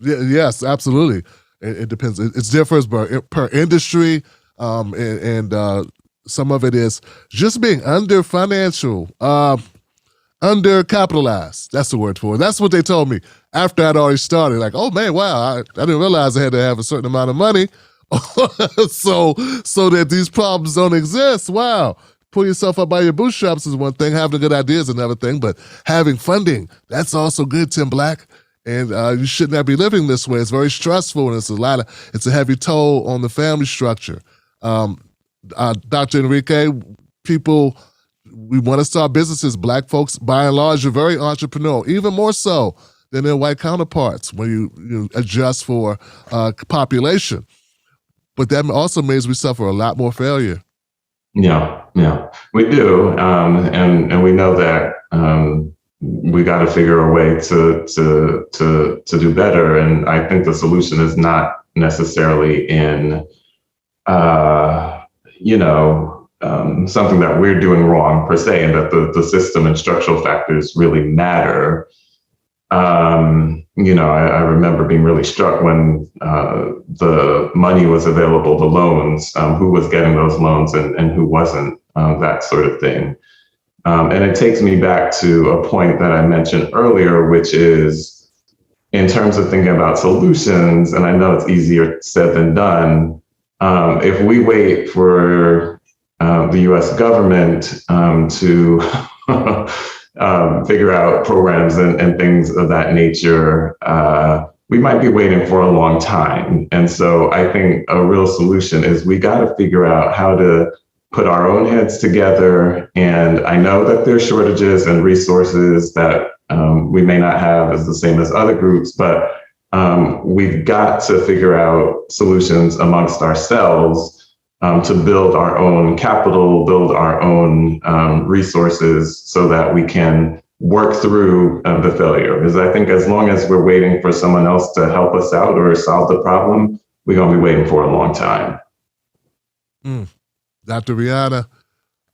absolutely. It depends. It differs per industry, and some of it is just being undercapitalized. That's the word for it. That's what they told me after I'd already started. Like, oh man, wow, I didn't realize I had to have a certain amount of money so that these problems don't exist. Wow. Pull yourself up by your bootstraps is one thing. Having a good idea is another thing. But having funding, that's also good, Tim Black. And you should not be living this way. It's very stressful, and it's a heavy toll on the family structure. Dr. Enrique, we want to start businesses. Black folks, by and large, are very entrepreneurial, even more so than their white counterparts when you adjust for population. But that also means we suffer a lot more failure. Yeah, we do, and we know that. We got to figure a way to do better. And I think the solution is not necessarily in, something that we're doing wrong per se, and that the system and structural factors really matter. I remember being really struck when the money was available, the loans, who was getting those loans and who wasn't, that sort of thing. And it takes me back to a point that I mentioned earlier, which is in terms of thinking about solutions, and I know it's easier said than done, if we wait for the US government to figure out programs and things of that nature, we might be waiting for a long time. And so I think a real solution is we got to figure out how to put our own heads together. And I know that there's shortages and resources that we may not have as the same as other groups, but we've got to figure out solutions amongst ourselves to build our own capital, build our own resources so that we can work through the failure. Because I think as long as we're waiting for someone else to help us out or solve the problem, we're going to be waiting for a long time. Dr. Riana,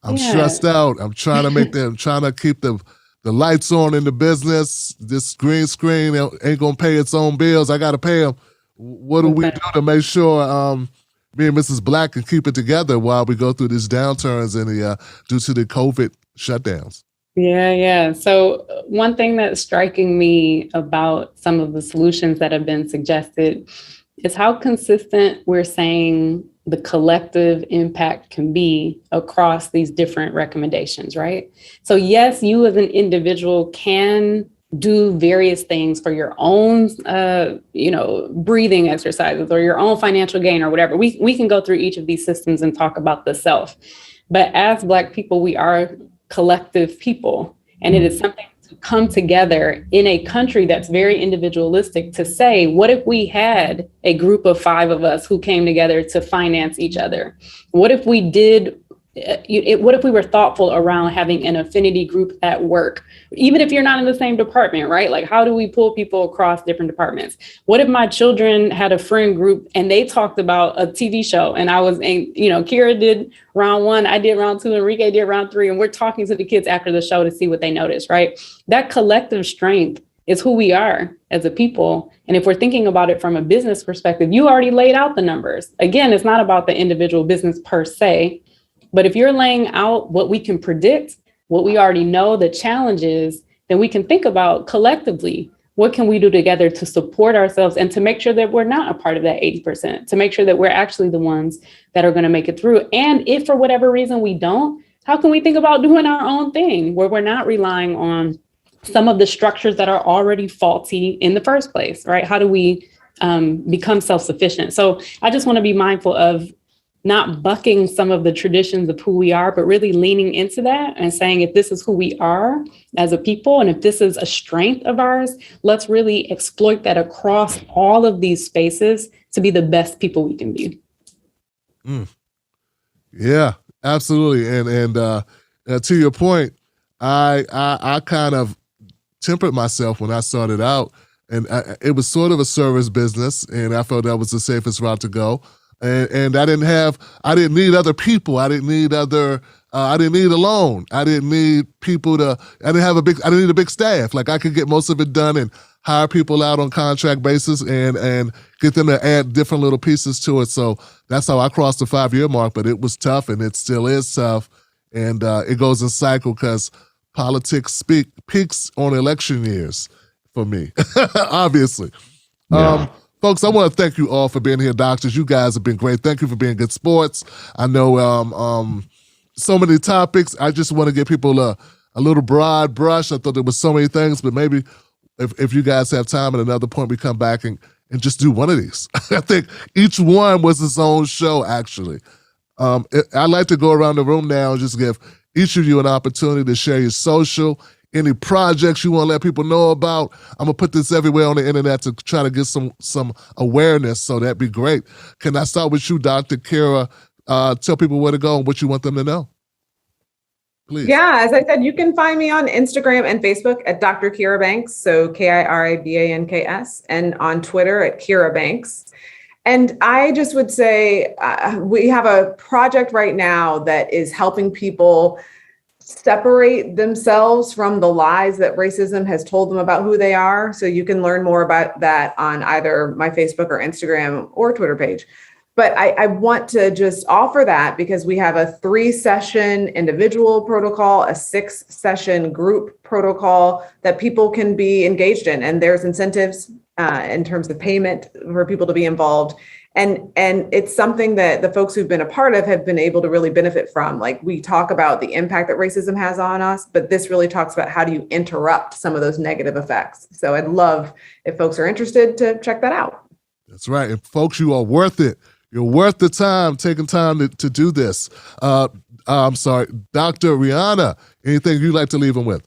I'm stressed out. I'm trying to keep the lights on in the business. This green screen ain't going to pay its own bills. I got to pay them. What do we do to make sure me and Mrs. Black can keep it together while we go through these downturns and due to the COVID shutdowns? Yeah. So one thing that's striking me about some of the solutions that have been suggested is how consistent we're saying the collective impact can be across these different recommendations, right? So yes, you as an individual can do various things for your own, breathing exercises or your own financial gain or whatever. We can go through each of these systems and talk about the self. But as Black people, we are collective people. And it is something to come together in a country that's very individualistic to say, what if we had a group of 5 of us who came together to finance each other? What if we did? What if we were thoughtful around having an affinity group at work, even if you're not in the same department, right? Like, how do we pull people across different departments? What if my children had a friend group and they talked about a TV show and Kira did round 1, I did round 2, Enrique did round 3, and we're talking to the kids after the show to see what they notice, right? That collective strength is who we are as a people. And if we're thinking about it from a business perspective, you already laid out the numbers. Again, it's not about the individual business per se. But if you're laying out what we can predict, what we already know the challenges, then we can think about collectively, what can we do together to support ourselves and to make sure that we're not a part of that 80%, to make sure that we're actually the ones that are going to make it through. And if for whatever reason we don't, how can we think about doing our own thing where we're not relying on some of the structures that are already faulty in the first place, right? How do we become self-sufficient? So I just want to be mindful of not bucking some of the traditions of who we are, but really leaning into that and saying, if this is who we are as a people, and if this is a strength of ours, let's really exploit that across all of these spaces to be the best people we can be. Yeah, absolutely. And to your point, I kind of tempered myself when I started out, and it was sort of a service business, and I felt that was the safest route to go. And I didn't need other people. I didn't need a loan. I didn't need I didn't need a big staff. Like, I could get most of it done and hire people out on contract basis and get them to add different little pieces to it. So that's how I crossed the 5-year mark, but it was tough and it still is tough. And it goes in cycle because politics peaks on election years for me, obviously. Yeah. Folks, I want to thank you all for being here, doctors. You guys have been great. Thank you for being good sports. I know so many topics. I just want to give people a little broad brush. I thought there was so many things, but maybe if you guys have time at another point, we come back and just do one of these. I think each one was its own show, actually. I'd like to go around the room now and just give each of you an opportunity to share your social, any projects you want to let people know about. I'm going to put this everywhere on the internet to try to get some awareness, so that'd be great. Can I start with you, Dr. Kira? Tell people where to go and what you want them to know. Please. Yeah, as I said, you can find me on Instagram and Facebook at Dr. Kira Banks, so KIRABANKS, and on Twitter at Kira Banks. And I just would say we have a project right now that is helping people separate themselves from the lies that racism has told them about who they are. So you can learn more about that on either my Facebook or Instagram or Twitter page. But I want to just offer that because we have a 3-session individual protocol, a 6-session group protocol that people can be engaged in. And there's incentives in terms of payment for people to be involved. And it's something that the folks who've been a part of have been able to really benefit from. Like, we talk about the impact that racism has on us, but this really talks about how do you interrupt some of those negative effects. So I'd love if folks are interested to check that out. That's right. And folks, you are worth it. You're worth the time, taking time to do this. I'm sorry, Dr. Riana, anything you'd like to leave them with?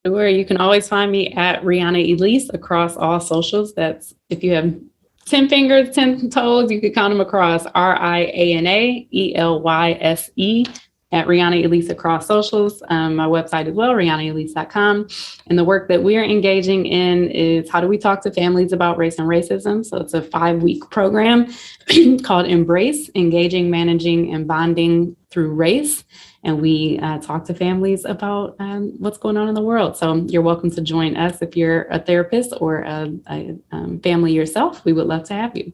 Sure. You can always find me at rianaelyse across all socials. That's if you have 10 fingers, 10 toes, you could count them across. RIANAELYSE at Riana Elyse across socials. My website as well, rianaelyse.com. And the work that we're engaging in is how do we talk to families about race and racism? So it's a 5-week program called Embrace, Engaging, Managing, and Bonding Through Race. And we talk to families about what's going on in the world. So you're welcome to join us if you're a therapist or a family yourself. We would love to have you.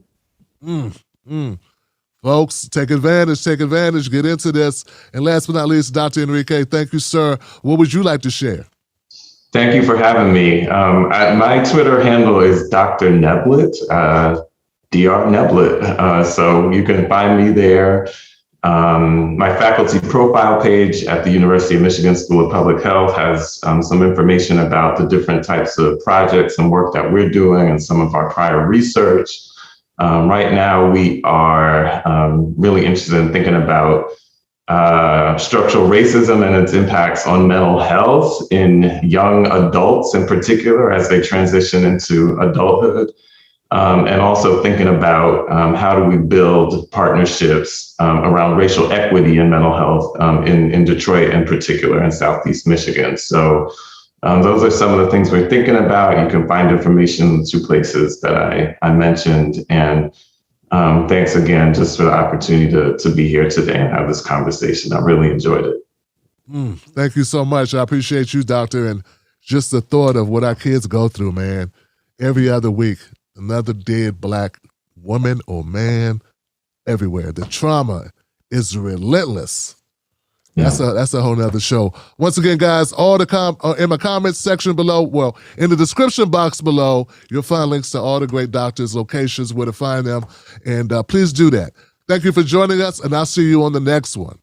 Folks, take advantage, get into this. And last but not least, Dr. Enrique, thank you, sir. What would you like to share? Thank you for having me. My Twitter handle is Dr. Neblett, Dr. Neblett. So you can find me there. My faculty profile page at the University of Michigan School of Public Health has some information about the different types of projects and work that we're doing and some of our prior research. Right now, we are really interested in thinking about structural racism and its impacts on mental health in young adults in particular as they transition into adulthood. And also thinking about how do we build partnerships around racial equity in mental health in Detroit in particular, in Southeast Michigan. So those are some of the things we're thinking about. You can find information in the 2 places that I mentioned. And thanks again just for the opportunity to be here today and have this conversation. I really enjoyed it. Thank you so much. I appreciate you, Doctor. And just the thought of what our kids go through, man, every other week. Another dead Black woman or man everywhere. The trauma is relentless. Yeah. That's a whole nother show. Once again, guys, all the in my comments section below, well, in the description box below, you'll find links to all the great doctors, locations, where to find them. And please do that. Thank you for joining us, and I'll see you on the next one.